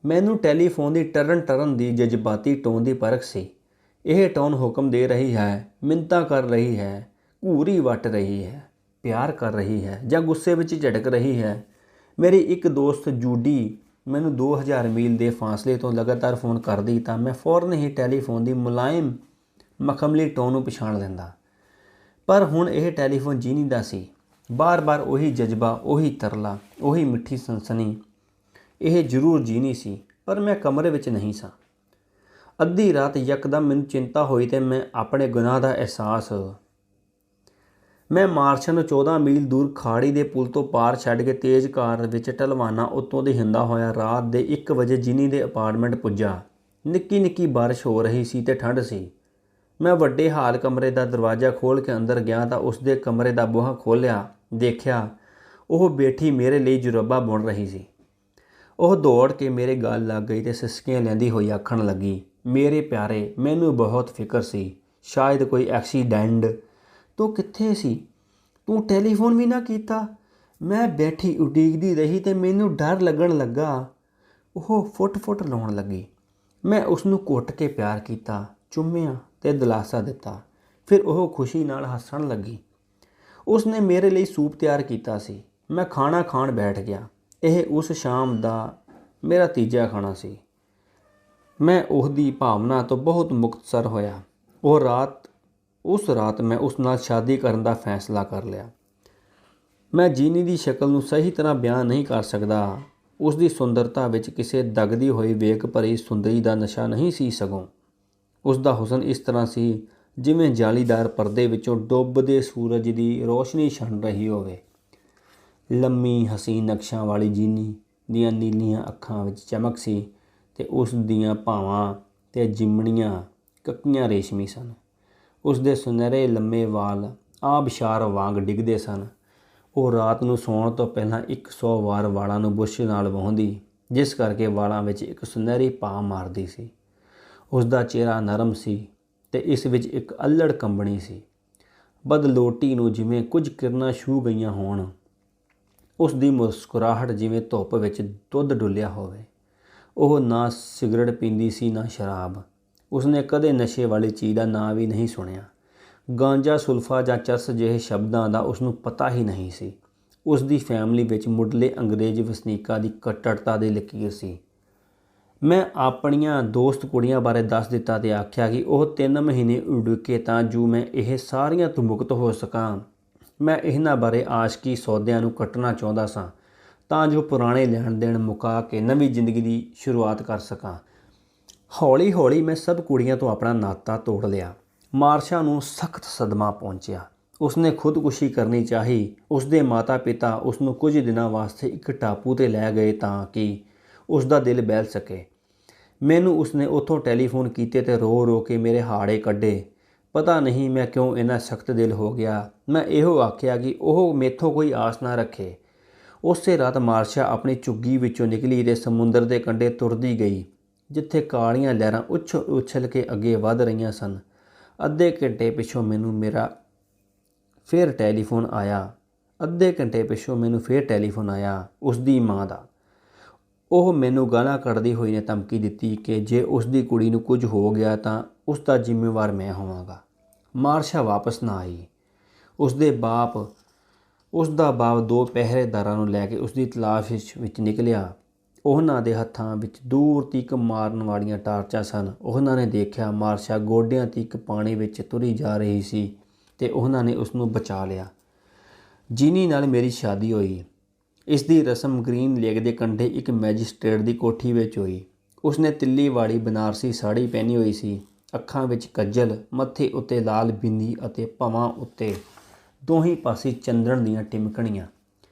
ਮੈਨੂੰ ਟੈਲੀਫੋਨ ਦੀ ਟਰਨ ਦੀ ਜਜ਼ਬਾਤੀ ਟੋਨ ਦੀ ਪਰਖ ਸੀ। ਇਹ ਟੋਨ ਹੁਕਮ ਦੇ ਰਹੀ ਹੈ, ਮਿੰਨਤਾਂ ਕਰ ਰਹੀ ਹੈ, ਘੂਰੀ ਵੱਟ ਰਹੀ ਹੈ, ਪਿਆਰ ਕਰ ਰਹੀ ਹੈ ਜਾਂ ਗੁੱਸੇ ਵਿੱਚ ਝਟਕ ਰਹੀ ਹੈ। ਮੇਰੀ ਇੱਕ ਦੋਸਤ ਜੂਡੀ ਮੈਨੂੰ 2000 ਮੀਲ ਦੇ ਫਾਸਲੇ ਤੋਂ ਲਗਾਤਾਰ ਫੋਨ ਕਰਦੀ ਤਾਂ ਮੈਂ ਫੌਰਨ ਹੀ ਟੈਲੀਫੋਨ ਦੀ ਮੁਲਾਇਮ ਮਖਮਲੀ ਟੋਨ ਨੂੰ ਪਛਾਣ ਲੈਂਦਾ। ਪਰ ਹੁਣ ਇਹ ਟੈਲੀਫੋਨ ਜੀਨੀ ਦਾ ਸੀ। ਬਾਰ-ਬਾਰ ਉਹੀ ਜਜ਼ਬਾ, ਉਹੀ ਤਰਲਾ, ਉਹੀ ਮਿੱਠੀ ਸਨਸਨੀ। ਇਹ ਜ਼ਰੂਰ ਜੀਨੀ ਸੀ, ਪਰ ਮੈਂ ਕਮਰੇ ਵਿੱਚ ਨਹੀਂ ਸਾਂ। ਅੱਧੀ ਰਾਤ ਯਕਦਮ ਮੈਨੂੰ ਚਿੰਤਾ ਹੋਈ ਤੇ ਮੈਂ ਆਪਣੇ ਗੁਨਾਹ ਦਾ ਅਹਿਸਾਸ। ਮੈਂ ਮਾਰਸ਼ਾ ਨੂੰ 14 ਮੀਲ ਦੂਰ ਖਾੜੀ ਦੇ ਪੁਲ ਤੋਂ ਪਾਰ ਛੱਡ ਕੇ ਤੇਜ਼ ਕਾਰ ਵਿੱਚ ਢਲਵਾਨਾਂ ਉੱਤੋਂ ਦੀ ਹਿੰਦਾ ਹੋਇਆ ਰਾਤ ਦੇ 1 ਵਜੇ ਜੀਨੀ ਦੇ ਅਪਾਰਟਮੈਂਟ ਪੁੱਜਾ। ਨਿੱਕੀ ਬਾਰਿਸ਼ ਹੋ ਰਹੀ ਸੀ ਤੇ ਠੰਡ ਸੀ। ਮੈਂ ਵੱਡੇ ਹਾਲ ਕਮਰੇ ਦਾ ਦਰਵਾਜ਼ਾ ਖੋਲ੍ਹ ਕੇ ਅੰਦਰ ਗਿਆ ਤਾਂ ਉਸਦੇ ਕਮਰੇ ਦਾ ਬੂਹਾ ਖੋਲ੍ਹਿਆ, ਦੇਖਿਆ ਉਹ ਬੈਠੀ ਮੇਰੇ ਲਈ ਜੁਰਾਬਾਂ ਬੁਣ ਰਹੀ ਸੀ। ਉਹ ਦੌੜ ਕੇ ਮੇਰੇ ਗਲ ਲੱਗ ਗਈ ਤੇ ਸਿਸਕੀਆਂ ਲੈਂਦੀ ਹੋਈ ਆਖਣ ਲੱਗੀ, ਮੇਰੇ ਪਿਆਰੇ, ਮੈਨੂੰ ਬਹੁਤ ਫਿਕਰ ਸੀ, ਸ਼ਾਇਦ ਕੋਈ ਐਕਸੀਡੈਂਟ। ਤੂੰ ਕਿੱਥੇ ਸੀ? ਤੂੰ ਟੈਲੀਫੋਨ ਵੀ ਨਾ ਕੀਤਾ। ਮੈਂ ਬੈਠੀ ਉਡੀਕਦੀ ਰਹੀ ਤੇ ਮੈਨੂੰ ਡਰ ਲੱਗਣ ਲੱਗਾ। ਉਹ ਫੁੱਟ ਲਾਉਣ ਲੱਗੀ। ਮੈਂ ਉਸ ਨੂੰ ਘੁੱਟ ਕੇ ਪਿਆਰ ਕੀਤਾ, ਚੁੰਮਿਆ ਤੇ ਦਿਲਾਸਾ ਦਿੱਤਾ। ਫਿਰ ਉਹ ਖੁਸ਼ੀ ਨਾਲ ਹੱਸਣ ਲੱਗੀ। ਉਸ ਨੇ ਮੇਰੇ ਲਈ ਸੂਪ ਤਿਆਰ ਕੀਤਾ ਸੀ। ਮੈਂ ਖਾਣਾ ਖਾਣ ਬੈਠ ਗਿਆ। ਇਹ ਉਸ ਸ਼ਾਮ ਦਾ ਮੇਰਾ ਤੀਜਾ ਖਾਣਾ ਸੀ। ਮੈਂ ਉਹਦੀ ਭਾਵਨਾ ਤੋਂ ਬਹੁਤ ਮੁਕਤਸਰ ਹੋਇਆ। ਉਸ ਰਾਤ ਮੈਂ ਉਸ ਨਾਲ ਸ਼ਾਦੀ ਕਰਨ ਦਾ ਫੈਸਲਾ ਕਰ ਲਿਆ। ਮੈਂ ਜੀਨੀ ਦੀ ਸ਼ਕਲ ਨੂੰ ਸਹੀ ਤਰ੍ਹਾਂ ਬਿਆਨ ਨਹੀਂ ਕਰ ਸਕਦਾ। ਉਸ ਦੀ ਸੁੰਦਰਤਾ ਵਿੱਚ ਕਿਸੇ ਦਗਦੀ ਹੋਈ ਵੇਖ ਭਰੀ ਸੁੰਦਰੀ ਦਾ ਨਸ਼ਾ ਨਹੀਂ ਸੀ, ਸਗੋਂ ਉਸ ਦਾ ਹੁਸਨ ਇਸ ਤਰ੍ਹਾਂ ਸੀ ਜਿਵੇਂ ਜਾਲੀਦਾਰ ਪਰਦੇ ਵਿੱਚੋਂ ਡੁੱਬਦੇ ਸੂਰਜ ਦੀ ਰੋਸ਼ਨੀ ਛਣ ਰਹੀ ਹੋਵੇ। ਲੰਮੀ ਹਸੀਨ ਨਕਸ਼ਾਂ ਵਾਲੀ ਜੀਨੀ ਦੀਆਂ ਨੀਲੀਆਂ ਅੱਖਾਂ ਵਿੱਚ ਚਮਕ ਸੀ ਤੇ ਉਸ ਦੀਆਂ ਭਾਵਾਂ ਤੇ ਜਿਮਣੀਆਂ ਕੱਕੀਆਂ ਰੇਸ਼ਮੀ ਸਨ। ਉਸ ਦੇ ਸੁਨਹਿਰੇ ਲੰਮੇ ਵਾਲ ਆਬਸ਼ਾਰ ਵਾਂਗ ਡਿੱਗਦੇ ਸਨ। ਉਹ ਰਾਤ ਨੂੰ ਸੌਣ ਤੋਂ ਪਹਿਲਾਂ 100 ਵਾਰ ਵਾਲਾਂ ਨੂੰ ਬੁਰਸ਼ ਨਾਲ ਵਾਹੁੰਦੀ, ਜਿਸ ਕਰਕੇ ਵਾਲਾਂ ਵਿੱਚ ਇੱਕ ਸੁਨਹਿਰੀ ਭਾਅ ਮਾਰਦੀ ਸੀ। ਉਸ ਦਾ ਚਿਹਰਾ ਨਰਮ ਸੀ ਤੇ ਇਸ ਵਿੱਚ ਇੱਕ ਅੱਲ੍ਹੜ ਕੰਬਣੀ ਸੀ, ਬਦਲੋਟੀ ਨੂੰ ਜਿਵੇਂ ਕੁਝ ਕਿਰਨਾਂ ਛੂਹ ਗਈਆਂ ਹੋਣ। ਉਸ ਦੀ ਮੁਸਕਰਾਹਟ ਜਿਵੇਂ ਧੁੱਪ ਵਿੱਚ ਦੁੱਧ ਡੁੱਲਿਆ ਹੋਵੇ। ਉਹ ਨਾ ਸਿਗਰਟ ਪੀਂਦੀ ਸੀ ਨਾ ਸ਼ਰਾਬ। ਉਸਨੇ ਕਦੇ ਨਸ਼ੇ ਵਾਲੀ ਚੀਜ਼ ਦਾ ਨਾਂ ਵੀ ਨਹੀਂ ਸੁਣਿਆ। ਗਾਂਜਾ, ਸੁਲਫਾ ਜਾਂ ਚਰਸ ਜਿਹੇ ਸ਼ਬਦਾਂ ਦਾ ਉਸਨੂੰ ਪਤਾ ਹੀ ਨਹੀਂ ਸੀ। ਉਸ ਦੀ ਫੈਮਿਲੀ ਵਿੱਚ ਮੁੱਢਲੇ ਅੰਗਰੇਜ਼ ਵਸਨੀਕਾਂ ਦੀ ਕੱਟੜਤਾ ਦੀ ਲਕੀਰ ਸੀ। ਮੈਂ ਆਪਣੀਆਂ ਦੋਸਤ ਕੁੜੀਆਂ ਬਾਰੇ ਦੱਸ ਦਿੱਤਾ ਤੇ ਆਖਿਆ ਕਿ ਉਹ 3 ਮਹੀਨੇ ਉਡੀਕੇ ਤਾਂ ਜੋ ਮੈਂ ਇਹ ਸਾਰੀਆਂ ਤੋਂ ਮੁਕਤ ਹੋ ਸਕਾਂ। ਮੈਂ ਇਹਨਾਂ ਬਾਰੇ ਆਸ਼ਕੀ ਸੌਦਿਆਂ ਨੂੰ ਕੱਟਣਾ ਚਾਹੁੰਦਾ ਸਾਂ ਤਾਂ ਜੋ ਪੁਰਾਣੇ ਲੈਣ ਦੇਣ ਮੁਕਾ ਕੇ ਨਵੀਂ ਜ਼ਿੰਦਗੀ ਦੀ ਸ਼ੁਰੂਆਤ ਕਰ ਸਕਾਂ। ਹੌਲੀ ਹੌਲੀ ਮੈਂ ਸਭ ਕੁੜੀਆਂ ਤੋਂ ਆਪਣਾ ਨਾਤਾ ਤੋੜ ਲਿਆ। ਮਾਰਸ਼ਾ ਨੂੰ ਸਖਤ ਸਦਮਾ ਪਹੁੰਚਿਆ। ਉਸਨੇ ਖੁਦਕੁਸ਼ੀ ਕਰਨੀ ਚਾਹੀ। ਉਸਦੇ ਮਾਤਾ ਪਿਤਾ ਉਸ ਨੂੰ ਕੁਝ ਦਿਨਾਂ ਵਾਸਤੇ ਇੱਕ ਟਾਪੂ 'ਤੇ ਲੈ ਗਏ ਤਾਂ ਕਿ ਉਸ ਦਾ ਦਿਲ ਬਹਿਲ ਸਕੇ। ਮੈਨੂੰ ਉਸਨੇ ਉੱਥੋਂ ਟੈਲੀਫੋਨ ਕੀਤੇ ਤੇ ਰੋ ਰੋ ਕੇ ਮੇਰੇ ਹਾੜੇ ਕੱਢੇ। ਪਤਾ ਨਹੀਂ ਮੈਂ ਕਿਉਂ ਇੰਨਾ ਸਖਤ ਦਿਲ ਹੋ ਗਿਆ। ਮੈਂ ਇਹੋ ਆਖਿਆ ਕਿ ਉਹ ਮੇਥੋਂ ਕੋਈ ਆਸ ਨਾ ਰੱਖੇ। ਉਸੇ ਰਾਤ ਮਾਰਸ਼ਾ ਆਪਣੀ ਝੁੱਗੀ ਵਿੱਚੋਂ ਨਿਕਲੀ ਤੇ ਸਮੁੰਦਰ ਦੇ ਕੰਢੇ ਤੁਰਦੀ ਗਈ, ਜਿੱਥੇ ਕਾਲੀਆਂ ਲਹਿਰਾਂ ਉਛਲ ਉਛਲ ਕੇ ਅੱਗੇ ਵਧ ਰਹੀਆਂ ਸਨ। ਅੱਧੇ ਘੰਟੇ ਪਿੱਛੋਂ ਮੈਨੂੰ ਫਿਰ ਟੈਲੀਫੋਨ ਆਇਆ ਉਸ ਦੀ ਮਾਂ ਦਾ। ਉਹ ਮੈਨੂੰ ਗਾਲਾਂ ਕੱਢਦੀ ਹੋਈ ਨੇ ਧਮਕੀ ਦਿੱਤੀ ਕਿ ਜੇ ਉਸ ਦੀ ਕੁੜੀ ਨੂੰ ਕੁਝ ਹੋ ਗਿਆ ਤਾਂ ਉਸ ਦਾ ਜ਼ਿੰਮੇਵਾਰ ਮੈਂ ਹੋਵਾਂਗਾ। ਮਾਰਸ਼ਾ ਵਾਪਸ ਨਾ ਆਈ। ਉਸ ਦਾ ਬਾਪ 2 ਪਹਿਰੇਦਾਰਾਂ ਨੂੰ ਲੈ ਕੇ ਉਸ ਦੀ ਤਲਾਸ਼ ਵਿੱਚ ਨਿਕਲਿਆ। ਉਹਨਾਂ ਦੇ ਹੱਥਾਂ ਵਿੱਚ ਦੂਰ ਤੀਕ ਮਾਰਨ ਵਾਲੀਆਂ ਟਾਰਚਾਂ ਸਨ। ਉਹਨਾਂ ਨੇ ਦੇਖਿਆ ਮਾਰਸ਼ਾ ਗੋਡਿਆਂ ਤੀਕ ਪਾਣੀ ਵਿੱਚ ਤੁਰੀ ਜਾ ਰਹੀ ਸੀ ਤੇ ਉਹਨਾਂ ਨੇ ਉਸ ਨੂੰ ਬਚਾ ਲਿਆ। ਜੀਨੀ ਨਾਲ ਮੇਰੀ ਸ਼ਾਦੀ ਹੋਈ। ਇਸ ਦੀ ਰਸਮ ਗ੍ਰੀਨ ਲੇਕ ਦੇ ਕੰਢੇ ਇੱਕ ਮੈਜਿਸਟ੍ਰੇਟ ਦੀ ਕੋਠੀ ਵਿੱਚ ਹੋਈ। ਉਸਨੇ ਤਿੱਲੀ ਵਾਲੀ ਬਨਾਰਸੀ ਸਾੜੀ ਪਹਿਨੀ ਹੋਈ ਸੀ, ਅੱਖਾਂ ਵਿੱਚ ਕੱਜਲ, ਮੱਥੇ ਉੱਤੇ ਲਾਲ ਬਿੰਦੀ ਅਤੇ ਭਵਾਂ ਉੱਤੇ ਦੋਹੀਂ ਪਾਸੇ ਚੰਦਨ ਦੀਆਂ ਟਿਮਕਣੀਆਂ।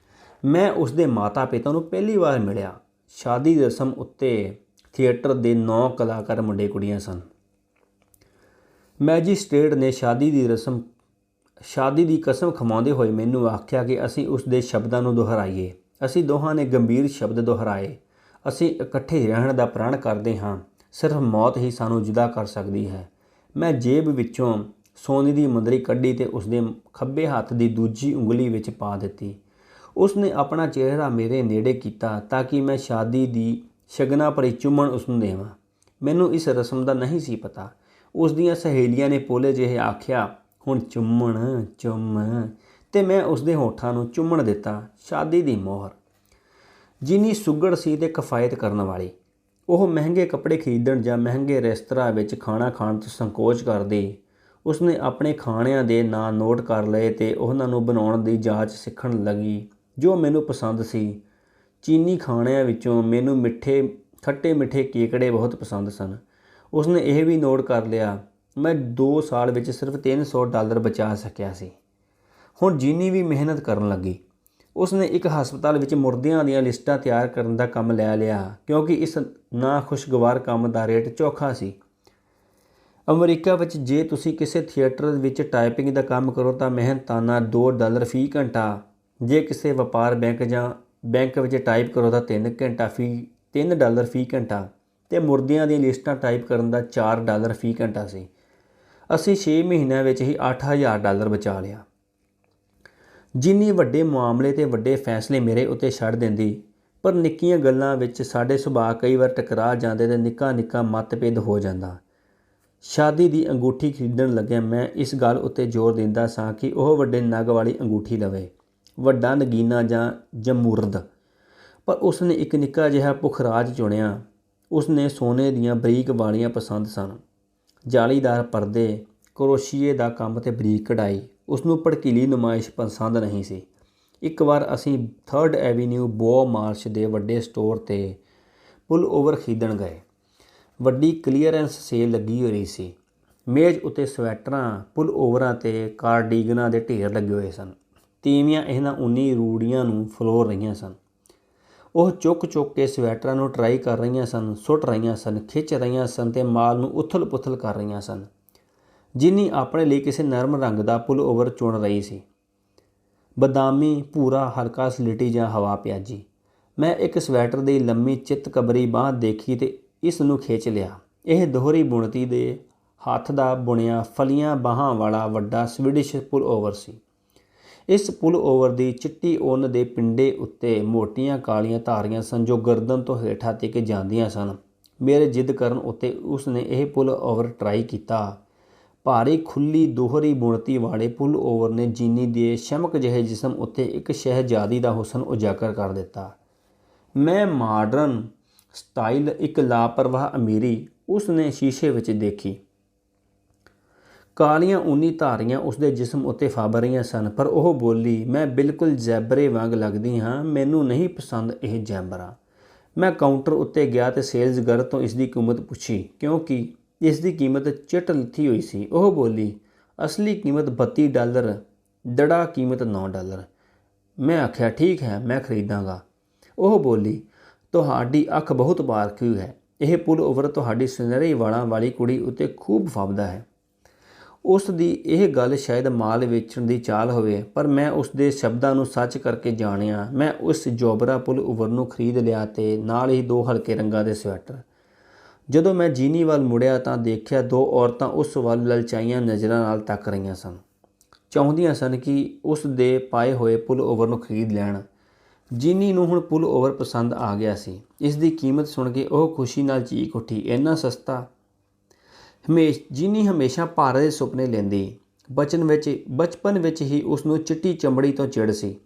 ਮੈਂ ਉਸਦੇ ਮਾਤਾ ਪਿਤਾ ਨੂੰ ਪਹਿਲੀ ਵਾਰ ਮਿਲਿਆ। ਸ਼ਾਦੀ ਦੀ ਰਸਮ ਉੱਤੇ ਥੀਏਟਰ ਦੇ 9 ਕਲਾਕਾਰ ਮੁੰਡੇ ਕੁੜੀਆਂ ਸਨ। ਮੈਜਿਸਟ੍ਰੇਟ ਨੇ ਸ਼ਾਦੀ ਦੀ ਕਸਮ ਖਵਾਉਂਦੇ ਹੋਏ ਮੈਨੂੰ ਆਖਿਆ ਕਿ ਅਸੀਂ ਉਸ ਦੇ ਸ਼ਬਦਾਂ ਨੂੰ ਦੁਹਰਾਈਏ। ਅਸੀਂ ਦੋਹਾਂ ਨੇ ਗੰਭੀਰ ਸ਼ਬਦ ਦੁਹਰਾਏ। ਅਸੀਂ ਇਕੱਠੇ ਰਹਿਣ ਦਾ ਪ੍ਰਣ ਕਰਦੇ ਹਾਂ। ਸਿਰਫ ਮੌਤ ਹੀ ਸਾਨੂੰ ਜੁਦਾ ਕਰ ਸਕਦੀ ਹੈ। ਮੈਂ ਜੇਬ ਵਿੱਚੋਂ ਸੋਨੇ ਦੀ ਮੁੰਦਰੀ ਕੱਢੀ ਤੇ ਉਸਦੇ ਖੱਬੇ ਹੱਥ ਦੀ ਦੂਜੀ ਉਂਗਲੀ ਵਿੱਚ ਪਾ ਦਿੱਤੀ। ਉਸਨੇ ਆਪਣਾ ਚਿਹਰਾ ਮੇਰੇ ਨੇੜੇ ਕੀਤਾ ਤਾਂ ਕਿ ਮੈਂ ਸ਼ਾਦੀ ਦੀ ਸ਼ਗਨਾਂ ਭਰੀ ਚੁੰਮਣ ਉਸਨੂੰ ਦੇਵਾਂ। ਮੈਨੂੰ ਇਸ ਰਸਮ ਦਾ ਨਹੀਂ ਸੀ ਪਤਾ। ਉਸ ਦੀਆਂ ਸਹੇਲੀਆਂ ਨੇ ਪੋਲੇ ਜਿਹੇ ਆਖਿਆ, ਹੁਣ ਚੁੰਮ, ਤੇ ਮੈਂ ਉਸਦੇ ਹੋਠਾਂ ਨੂੰ ਚੁੰਮਣ ਦਿੱਤਾ। ਸ਼ਾਦੀ ਦੀ ਮੋਹਰ। ਜਿੰਨੀ ਸੁਘੜ ਸੀ ਤੇ ਕਿਫਾਇਤ ਕਰਨ ਵਾਲੀ। ਉਹ ਮਹਿੰਗੇ ਕੱਪੜੇ ਖਰੀਦਣ ਜਾਂ ਮਹਿੰਗੇ ਰੈਸਤਰਾਂ ਵਿੱਚ ਖਾਣਾ ਖਾਣ ਤੋਂ ਸੰਕੋਚ ਕਰਦੀ। ਉਸਨੇ ਆਪਣੇ ਖਾਣਿਆਂ ਦੇ ਨਾਂ ਨੋਟ ਕਰ ਲਏ ਤੇ ਉਹਨਾਂ ਨੂੰ ਬਣਾਉਣ ਦੀ ਜਾਚ ਸਿੱਖਣ ਲੱਗੀ ਜੋ ਮੈਨੂੰ ਪਸੰਦ ਸੀ। ਚੀਨੀ ਖਾਣਿਆਂ ਵਿੱਚੋਂ ਮੈਨੂੰ ਖੱਟੇ ਮਿੱਠੇ ਕੇਕੜੇ ਬਹੁਤ ਪਸੰਦ ਸਨ। ਉਸਨੇ ਇਹ ਵੀ ਨੋਟ ਕਰ ਲਿਆ। ਮੈਂ 2 ਸਾਲ ਵਿੱਚ ਸਿਰਫ $300 ਬਚਾ ਸਕਿਆ ਸੀ। ਹੁਣ ਜੀਨੀ ਵੀ ਮਿਹਨਤ ਕਰਨ ਲੱਗੀ। ਉਸਨੇ ਇੱਕ ਹਸਪਤਾਲ ਵਿੱਚ ਮੁਰਦਿਆਂ ਦੀਆਂ ਲਿਸਟਾਂ ਤਿਆਰ ਕਰਨ ਦਾ ਕੰਮ ਲੈ ਲਿਆ ਕਿਉਂਕਿ ਇਸ ਨਾਖੁਸ਼ਗਵਾਰ ਕੰਮ ਦਾ ਰੇਟ ਚੋਖਾ ਸੀ। ਅਮਰੀਕਾ ਵਿੱਚ ਜੇ ਤੁਸੀਂ ਕਿਸੇ ਥੀਏਟਰ ਵਿੱਚ ਟਾਈਪਿੰਗ ਦਾ ਕੰਮ ਕਰੋ ਤਾਂ ਮਿਹਨਤਾਨਾ $2 ਫੀ ਘੰਟਾ। ਜੇ ਕਿਸੇ ਵਪਾਰ ਬੈਂਕ ਵਿੱਚ ਟਾਈਪ ਕਰੋ ਤਾਂ $3 ਫੀ ਘੰਟਾ ਤੇ ਮੁਰਦਿਆਂ ਦੀਆਂ ਲਿਸਟਾਂ ਟਾਈਪ ਕਰਨ ਦਾ $4 ਫੀ ਘੰਟਾ ਸੀ। ਅਸੀਂ 6 ਮਹੀਨਿਆਂ ਵਿੱਚ ਹੀ $8,000 ਬਚਾ ਲਿਆ। ਜਿੰਨੀ ਵੱਡੇ ਮਾਮਲੇ ਤੇ ਵੱਡੇ ਫੈਸਲੇ ਮੇਰੇ ਉੱਤੇ ਛੱਡ ਦਿੰਦੀ, ਪਰ ਨਿੱਕੀਆਂ ਗੱਲਾਂ ਵਿੱਚ ਸਾਡੇ ਸੁਭਾਅ ਕਈ ਵਾਰ ਟਕਰਾ ਜਾਂਦੇ ਤੇ ਨਿੱਕਾ ਮਤਭੇਦ ਹੋ ਜਾਂਦਾ। ਸ਼ਾਦੀ ਦੀ ਅੰਗੂਠੀ ਖਰੀਦਣ ਲੱਗਿਆ ਮੈਂ ਇਸ ਗੱਲ ਉੱਤੇ ਜ਼ੋਰ ਦਿੰਦਾ ਸਾਂ ਕਿ ਉਹ ਵੱਡੇ ਨਗ ਵਾਲੀ ਅੰਗੂਠੀ ਲਵੇ, ਵੱਡਾ ਨਗੀਨਾ ਜਾਂ ਜਮੂਰਦ। ਪਰ ਉਸਨੇ ਇੱਕ ਨਿੱਕਾ ਜਿਹਾ ਪੁਖਰਾਜ ਚੁਣਿਆ। ਉਸਨੇ ਸੋਨੇ ਦੀਆਂ ਬਰੀਕ ਵਾਲੀਆਂ ਪਸੰਦ ਸਨ, ਜਾਲੀਦਾਰ ਪਰਦੇ, ਕਰੋਸ਼ੀਏ ਦਾ ਕੰਮ ਤੇ ਬਰੀਕ ਕਢਾਈ। ਉਸਨੂੰ ਭੜਕੀਲੀ ਨੁਮਾਇਸ਼ ਪਸੰਦ ਨਹੀਂ ਸੀ। ਇੱਕ ਵਾਰ ਅਸੀਂ 3rd ਐਵੀਨਿਊ ਬੋ ਮਾਰਸ਼ ਦੇ ਵੱਡੇ ਸਟੋਰ 'ਤੇ ਪੁੱਲ ਓਵਰ ਖਰੀਦਣ ਗਏ। ਵੱਡੀ ਕਲੀਅਰੈਂਸ ਸੇਲ ਲੱਗੀ ਹੋਈ ਸੀ। ਮੇਜ਼ ਉੱਤੇ ਸਵੈਟਰਾਂ, ਪੁੱਲ ਓਵਰਾਂ ਤੇ ਕਾਰਡੀਗਨਾਂ ਦੇ ਢੇਰ ਲੱਗੇ ਹੋਏ ਸਨ। ਤੀਵੀਆਂ ਇਹਨਾਂ ਉੱਨੀ ਰੂੜੀਆਂ ਨੂੰ ਫਲੋਰ ਰਹੀਆਂ ਸਨ। ਉਹ ਚੁੱਕ ਕੇ ਸਵੈਟਰਾਂ ਨੂੰ ਟਰਾਈ ਕਰ ਰਹੀਆਂ ਸਨ, ਸੁੱਟ ਰਹੀਆਂ ਸਨ, ਖਿੱਚ ਰਹੀਆਂ ਸਨ ਤੇ ਮਾਲ ਨੂੰ ਉਥਲ ਪੁਥਲ ਕਰ ਰਹੀਆਂ ਸਨ। ਜਿਨੀ ਆਪਣੇ ਲਈ ਕਿਸੇ ਨਰਮ ਰੰਗ ਦਾ ਪੁੱਲ ਓਵਰ ਚੁਣ ਰਹੀ ਸੀ। ਬਦਾਮੀ, ਭੂਰਾ, ਹਲਕਾ ਸਲੇਟੀ ਜਾਂ ਹਵਾ ਪਿਆਜੀ। ਮੈਂ ਇੱਕ ਸਵੈਟਰ ਦੀ ਲੰਮੀ ਚਿੱਤ-ਕਬਰੀ ਬਾਂਹ ਦੇਖੀ ਤੇ ਇਸ ਨੂੰ ਖਿੱਚ ਲਿਆ। ਇਹ ਦੋਹਰੀ ਬੁਣਤੀ ਦੇ ਹੱਥ ਦਾ ਬੁਣਿਆ ਫਲੀਆਂ ਬਾਹਾਂ ਵਾਲਾ ਵੱਡਾ ਸਵੀਡਿਸ਼ ਪੁੱਲ ਓਵਰ ਸੀ। ਇਸ ਪੁੱਲ ਓਵਰ ਦੀ ਚਿੱਟੀ ਉੱਨ ਦੇ ਪਿੰਡੇ ਉੱਤੇ ਮੋਟੀਆਂ ਕਾਲੀਆਂ ਧਾਰੀਆਂ ਸਨ ਜੋ ਗਰਦਨ ਤੋਂ ਹੇਠਾਂ ਤੀਕ ਜਾਂਦੀਆਂ ਸਨ। ਮੇਰੇ ਜਿੱਦ ਕਰਨ ਉੱਤੇ ਉਸ ਨੇ ਇਹ ਪੁੱਲ ਓਵਰ ਟਰਾਈ ਕੀਤਾ। ਭਾਰੀ ਖੁੱਲ੍ਹੀ ਦੋਹਰੀ ਬੁਣਤੀ ਵਾਲੇ ਪੁੱਲ ਓਵਰ ਨੇ ਜੀਨੀ ਦੇ ਸ਼ਮਕ ਜਿਹੇ ਜਿਸਮ ਉੱਤੇ ਇੱਕ ਸ਼ਹਿਜ਼ਾਦੀ ਦਾ ਹੁਸਨ ਉਜਾਗਰ ਕਰ ਦਿੱਤਾ। ਮੈਂ ਮਾਡਰਨ ਸਟਾਈਲ ਇੱਕ ਲਾਪਰਵਾਹ ਅਮੀਰੀ ਉਸ ਨੇ ਸ਼ੀਸ਼ੇ ਵਿੱਚ ਦੇਖੀ। ਕਾਲੀਆਂ ਊਨੀ ਧਾਰੀਆਂ ਉਸਦੇ ਜਿਸਮ ਉੱਤੇ ਫਾਬ ਰਹੀਆਂ ਸਨ, ਪਰ ਉਹ ਬੋਲੀ, ਮੈਂ ਬਿਲਕੁਲ ਜ਼ੈਬਰੇ ਵਾਂਗ ਲੱਗਦੀ ਹਾਂ। ਮੈਨੂੰ ਨਹੀਂ ਪਸੰਦ ਇਹ ਜ਼ੈਬਰਾ। ਮੈਂ ਕਾਊਂਟਰ ਉੱਤੇ ਗਿਆ ਤੇ ਸੇਲਜ਼ਗਰ ਤੋਂ ਇਸ ਦੀ ਕੀਮਤ ਪੁੱਛੀ, ਕਿਉਂਕਿ ਇਸ ਦੀ ਕੀਮਤ ਚਿੱਟ ਲਿਖੀ ਹੋਈ ਸੀ। ਉਹ ਬੋਲੀ, ਅਸਲੀ ਕੀਮਤ $32, ਦੜਾ ਕੀਮਤ $9। ਮੈਂ ਆਖਿਆ, ਠੀਕ ਹੈ, ਮੈਂ ਖਰੀਦਾਂਗਾ। ਉਹ ਬੋਲੀ, ਤੁਹਾਡੀ ਅੱਖ ਬਹੁਤ ਬਾਰਕੀ ਹੈ। ਇਹ ਪੁੱਲ ਓਵਰ ਤੁਹਾਡੀ ਸੁਨਹਿਰੀ ਵਾਲਾਂ ਵਾਲੀ ਕੁੜੀ ਉੱਤੇ ਖੂਬ ਫੱਬਦਾ ਹੈ। ਉਸ ਦੀ ਇਹ ਗੱਲ ਸ਼ਾਇਦ ਮਾਲ ਵੇਚਣ ਦੀ ਚਾਲ ਹੋਵੇ, ਪਰ ਮੈਂ ਉਸ ਦੇ ਸ਼ਬਦਾਂ ਨੂੰ ਸੱਚ ਕਰਕੇ ਜਾਣਿਆ। ਮੈਂ ਉਸ ਜੋਬਰਾ ਪੁੱਲ ਓਵਰ ਨੂੰ ਖਰੀਦ ਲਿਆ ਤੇ ਨਾਲ ਹੀ 2 ਹਲਕੇ ਰੰਗਾਂ ਦੇ ਸਵੈਟਰ। ਜਦੋਂ ਮੈਂ ਜੀਨੀ ਵੱਲ ਮੁੜਿਆ ਤਾਂ ਦੇਖਿਆ 2 ਔਰਤਾਂ ਉਸ ਵੱਲ ਲਲਚਾਈਆਂ ਨਜ਼ਰਾਂ ਨਾਲ ਤੱਕ ਰਹੀਆਂ ਸਨ, ਚਾਹੁੰਦੀਆਂ ਸਨ ਕਿ ਉਸ ਦੇ ਪਾਏ ਹੋਏ ਪੁੱਲ ਓਵਰ ਨੂੰ ਖਰੀਦ ਲੈਣ। ਜੀਨੀ ਨੂੰ ਹੁਣ ਪੁੱਲ ਓਵਰ ਪਸੰਦ ਆ ਗਿਆ ਸੀ। ਇਸ ਦੀ ਕੀਮਤ ਸੁਣ ਕੇ ਉਹ ਖੁਸ਼ੀ ਨਾਲ ਚੀਕ ਉੱਠੀ, ਇੰਨਾ ਸਸਤਾ! ਜੀਨੀ ਹਮੇਸ਼ਾ ਭਾਰਤ ਦੇ ਸੁਪਨੇ ਲੈਂਦੀ। ਬਚਪਨ ਵਿੱਚ ਹੀ ਉਸ ਨੂੰ ਚਿੱਟੀ ਚਮੜੀ ਤੋਂ ਚਿੜ ਸੀ।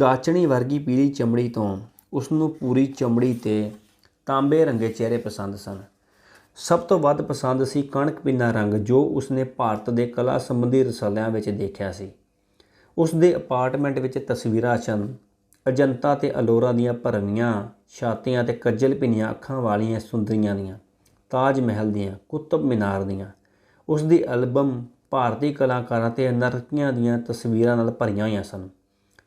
ਗਾਚਣੀ ਵਰਗੀ ਪੀਲੀ ਚਮੜੀ ਤੋਂ ਉਸ ਨੂੰ ਪੂਰੀ ਚਮੜੀ ਤੇ ਤਾਂਬੇ ਰੰਗੇ ਚਿਹਰੇ ਪਸੰਦ ਸਨ। ਸਭ ਤੋਂ ਵੱਧ ਪਸੰਦ ਸੀ ਕਣਕ ਪੀਨਾ ਰੰਗ, ਜੋ ਉਸਨੇ ਭਾਰਤ ਦੇ ਕਲਾ ਸੰਬੰਧੀ ਰਸਾਲਿਆਂ ਵਿੱਚ ਦੇਖਿਆ ਸੀ। ਉਸ ਦੇ ਅਪਾਰਟਮੈਂਟ ਵਿੱਚ ਤਸਵੀਰਾਂ ਸਨ, ਅਜੰਤਾ ਤੇ ਅਲੋਰਾ ਦੀਆਂ ਭਰਵੀਆਂ ਛਾਤੀਆਂ ਤੇ ਕੱਜਲ ਭਿੰਨੀਆਂ ਅੱਖਾਂ ਵਾਲੀਆਂ ਸੁੰਦਰੀਆਂ ਦੀਆਂ, ਤਾਜ ਮਹਿਲ ਦੀਆਂ, ਕੁਤਬ ਮੀਨਾਰ ਦੀਆਂ। ਉਸ ਦੀ ਐਲਬਮ ਭਾਰਤੀ ਕਲਾਕਾਰਾਂ ਤੇ ਨਰਤਕੀਆਂ ਦੀਆਂ ਤਸਵੀਰਾਂ ਨਾਲ ਭਰੀਆਂ ਹੋਈਆਂ ਸਨ।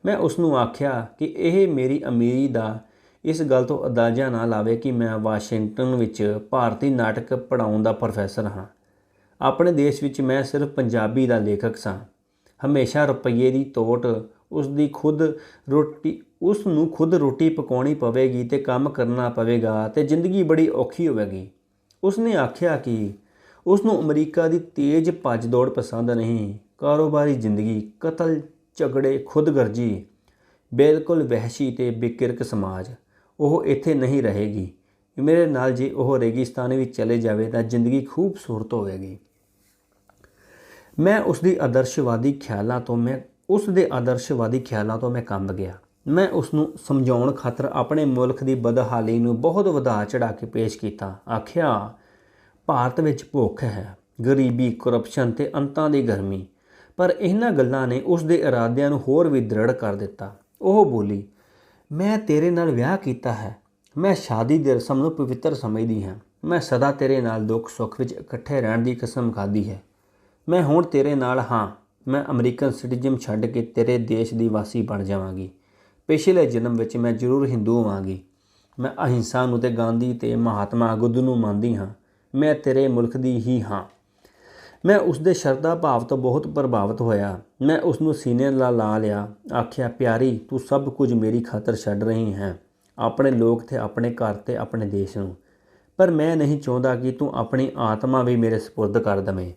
ਮੈਂ ਉਸ ਨੂੰ ਆਖਿਆ ਕਿ ਇਹ ਮੇਰੀ ਅਮੀਰੀ ਦਾ ਇਸ ਗੱਲ ਤੋਂ ਅੰਦਾਜ਼ਾ ਨਾ ਲਾਵੇ ਕਿ ਮੈਂ ਵਾਸ਼ਿੰਗਟਨ ਵਿੱਚ ਭਾਰਤੀ ਨਾਟਕ ਪੜ੍ਹਾਉਣ ਦਾ ਪ੍ਰੋਫੈਸਰ ਹਾਂ। ਆਪਣੇ ਦੇਸ਼ ਵਿੱਚ ਮੈਂ ਸਿਰਫ ਪੰਜਾਬੀ ਦਾ ਲੇਖਕ ਸਾਂ। ਹਮੇਸ਼ਾ ਰੁਪਈਏ ਦੀ ਤੋਟ ਉਸ ਨੂੰ ਖੁਦ ਰੋਟੀ ਪਕਾਉਣੀ ਪਵੇਗੀ ਤੇ ਕੰਮ ਕਰਨਾ ਪਵੇਗਾ ਤੇ ਜ਼ਿੰਦਗੀ ਬੜੀ ਔਖੀ ਹੋਵੇਗੀ। ਉਸ ਨੇ ਆਖਿਆ ਕਿ ਉਸ ਨੂੰ ਅਮਰੀਕਾ ਦੀ ਤੇਜ਼ ਭੱਜ ਦੌੜ ਪਸੰਦ ਨਹੀਂ, ਕਾਰੋਬਾਰੀ ਜ਼ਿੰਦਗੀ, ਕਤਲ, ਝਗੜੇ, ਖੁਦਗਰਜੀ, ਬਿਲਕੁਲ ਵਹਿਸ਼ੀ ਤੇ ਬੇਕਿਰਕ ਸਮਾਜ। ਉਹ ਇੱਥੇ ਨਹੀਂ ਰਹੇਗੀ। ਮੇਰੇ ਨਾਲ ਜੇ ਉਹ ਰੇਗਿਸਤਾਨ ਵਿੱਚ ਚਲੇ ਜਾਵੇ ਤਾਂ ਜ਼ਿੰਦਗੀ ਖੂਬਸੂਰਤ ਹੋਵੇਗੀ। ਉਸ ਦੇ ਆਦਰਸ਼ਵਾਦੀ ਖਿਆਲਾਂ ਤੋਂ ਮੈਂ ਕੰਬ ਗਿਆ। ਮੈਂ ਉਸ ਨੂੰ ਸਮਝਾਉਣ ਖਾਤਰ ਆਪਣੇ ਮੁਲਕ ਦੀ ਬਦਹਾਲੀ ਨੂੰ ਬਹੁਤ ਵਧਾ ਚੜ੍ਹਾ ਕੇ ਪੇਸ਼ ਕੀਤਾ। ਆਖਿਆ, ਭਾਰਤ ਵਿੱਚ ਭੁੱਖ ਹੈ, ਗਰੀਬੀ, ਕਰਪਸ਼ਨ ਤੇ ਅੰਤਾਂ ਦੀ ਗਰਮੀ। ਪਰ ਇਹਨਾਂ ਗੱਲਾਂ ਨੇ ਉਸ ਦੇ ਇਰਾਦਿਆਂ ਨੂੰ ਹੋਰ ਵੀ ਦ੍ਰਿੜ ਕਰ ਦਿੱਤਾ। ਉਹ ਬੋਲੀ, ਮੈਂ ਤੇਰੇ ਨਾਲ ਵਿਆਹ ਕੀਤਾ ਹੈ। ਮੈਂ ਸ਼ਾਦੀ ਦੀ ਰਸਮ ਨੂੰ ਪਵਿੱਤਰ ਸਮਝਦੀ ਹਾਂ। ਮੈਂ ਸਦਾ ਤੇਰੇ ਨਾਲ ਦੁੱਖ ਸੁੱਖ ਵਿੱਚ ਇਕੱਠੇ ਰਹਿਣ ਦੀ ਕਸਮ ਖਾਧੀ ਹੈ। ਮੈਂ ਹੁਣ ਤੇਰੇ ਨਾਲ ਹਾਂ। ਮੈਂ ਅਮਰੀਕਨ ਸਿਟੀਜ਼ਨ ਛੱਡ ਕੇ ਤੇਰੇ ਦੇਸ਼ ਦੀ ਵਾਸੀ ਬਣ ਜਾਵਾਂਗੀ। ਪਿਛਲੇ ਜਨਮ ਵਿੱਚ ਮੈਂ ਜ਼ਰੂਰ ਹਿੰਦੂ ਹੋਵਾਂਗੀ। ਮੈਂ ਅਹਿੰਸਾ ਨੂੰ ਤੇ ਗਾਂਧੀ ਤੇ ਮਹਾਤਮਾ ਬੁੱਧ ਨੂੰ ਮੰਨਦੀ ਹਾਂ। ਮੈਂ ਤੇਰੇ ਮੁਲਕ ਦੀ ਹੀ ਹਾਂ। ਮੈਂ ਉਸ ਦੇ ਸ਼ਰਧਾ ਭਾਵ ਤੋਂ ਬਹੁਤ ਪ੍ਰਭਾਵਿਤ ਹੋਇਆ। ਮੈਂ ਉਸ ਨੂੰ ਸੀਨੇ ਨਾਲ ਲਾ ਲਿਆ। ਆਖਿਆ, ਪਿਆਰੀ, ਤੂੰ ਸਭ ਕੁਝ ਮੇਰੀ ਖਾਤਰ ਛੱਡ ਰਹੀ ਹੈ, ਆਪਣੇ ਲੋਕ ਤੇ ਆਪਣੇ ਘਰ ਤੇ ਆਪਣੇ ਦੇਸ਼ ਨੂੰ। ਪਰ ਮੈਂ ਨਹੀਂ ਚਾਹੁੰਦਾ ਕਿ ਤੂੰ ਆਪਣੀ ਆਤਮਾ ਵੀ ਮੇਰੇ ਸਪੁਰਦ ਕਰ ਦੇਵੇਂ।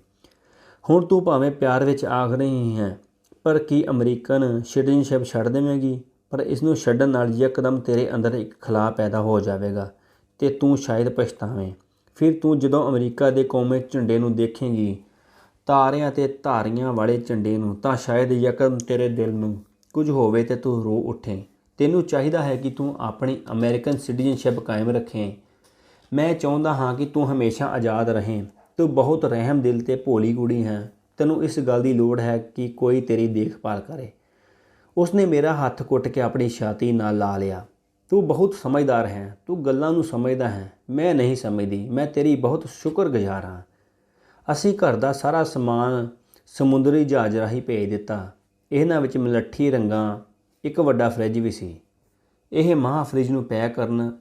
ਹੁਣ ਤੂੰ ਭਾਵੇਂ ਪਿਆਰ ਵਿੱਚ ਆਖ ਰਹੀ ਹੈ, ਪਰ ਕੀ ਅਮਰੀਕਨ ਸਿਟੀਜ਼ਨਸ਼ਿਪ ਛੱਡ ਦੇਵੇਂਗੀ? ਪਰ ਇਸ ਨੂੰ ਛੱਡਣ ਨਾਲ ਯਕਦਮ ਤੇਰੇ ਅੰਦਰ ਇੱਕ ਖਲਾਅ ਪੈਦਾ ਹੋ ਜਾਵੇਗਾ ਤੇ ਤੂੰ ਸ਼ਾਇਦ ਪਛਤਾਵੇਂ। ਫਿਰ ਤੂੰ ਜਦੋਂ ਅਮਰੀਕਾ ਦੇ ਕੌਮੀ ਝੰਡੇ ਨੂੰ ਦੇਖੇਂਗੀ, ਤਾਰਿਆਂ ਤੇ ਧਾਰੀਆਂ ਵਾਲੇ ਝੰਡੇ ਨੂੰ, ਤਾਂ ਸ਼ਾਇਦ ਯਕਦਮ ਤੇਰੇ ਦਿਲ ਨੂੰ ਕੁਝ ਹੋਵੇ ਤੇ ਤੂੰ ਰੋ ਉੱਠੇ। ਤੈਨੂੰ ਚਾਹੀਦਾ ਹੈ ਕਿ ਤੂੰ ਆਪਣੀ ਅਮਰੀਕਨ ਸਿਟੀਜ਼ਨਸ਼ਿਪ ਕਾਇਮ ਰੱਖੇ। ਮੈਂ ਚਾਹੁੰਦਾ ਹਾਂ ਕਿ ਤੂੰ ਹਮੇਸ਼ਾ ਆਜ਼ਾਦ ਰਹੇ। ਤੂੰ ਬਹੁਤ ਰਹਿਮ ਦਿਲ ਤੇ ਭੋਲੀ ਕੁੜੀ ਹੈ। ਤੈਨੂੰ ਇਸ ਗੱਲ ਦੀ ਲੋੜ ਹੈ ਕਿ ਕੋਈ ਤੇਰੀ ਦੇਖਭਾਲ ਕਰੇ। ਉਸ ਨੇ ਮੇਰਾ ਹੱਥ ਘੁੱਟ ਕੇ ਆਪਣੀ ਛਾਤੀ ਨਾਲ ਲਾ ਲਿਆ। ਤੂੰ ਬਹੁਤ ਸਮਝਦਾਰ ਹੈ। ਤੂੰ ਗੱਲਾਂ ਨੂੰ ਸਮਝਦਾ ਹੈ। ਮੈਂ ਨਹੀਂ ਸਮਝਦੀ। ਮੈਂ ਤੇਰੀ ਬਹੁਤ ਸ਼ੁਕਰਗੁਜ਼ਾਰ ਹਾਂ। ਅਸੀਂ ਘਰ ਦਾ ਸਾਰਾ ਸਮਾਨ ਸਮੁੰਦਰੀ ਜਹਾਜ਼ ਰਾਹੀਂ ਭੇਜ ਦਿੱਤਾ। ਇਹਨਾਂ ਵਿੱਚ ਮਲੱਠੀ ਰੰਗਾਂ ਇੱਕ ਵੱਡਾ ਫਰਿੱਜ ਵੀ ਸੀ। ਇਹ ਮਹਾਂ ਫਰਿੱਜ ਨੂੰ ਪੈਕ ਕਰਨ,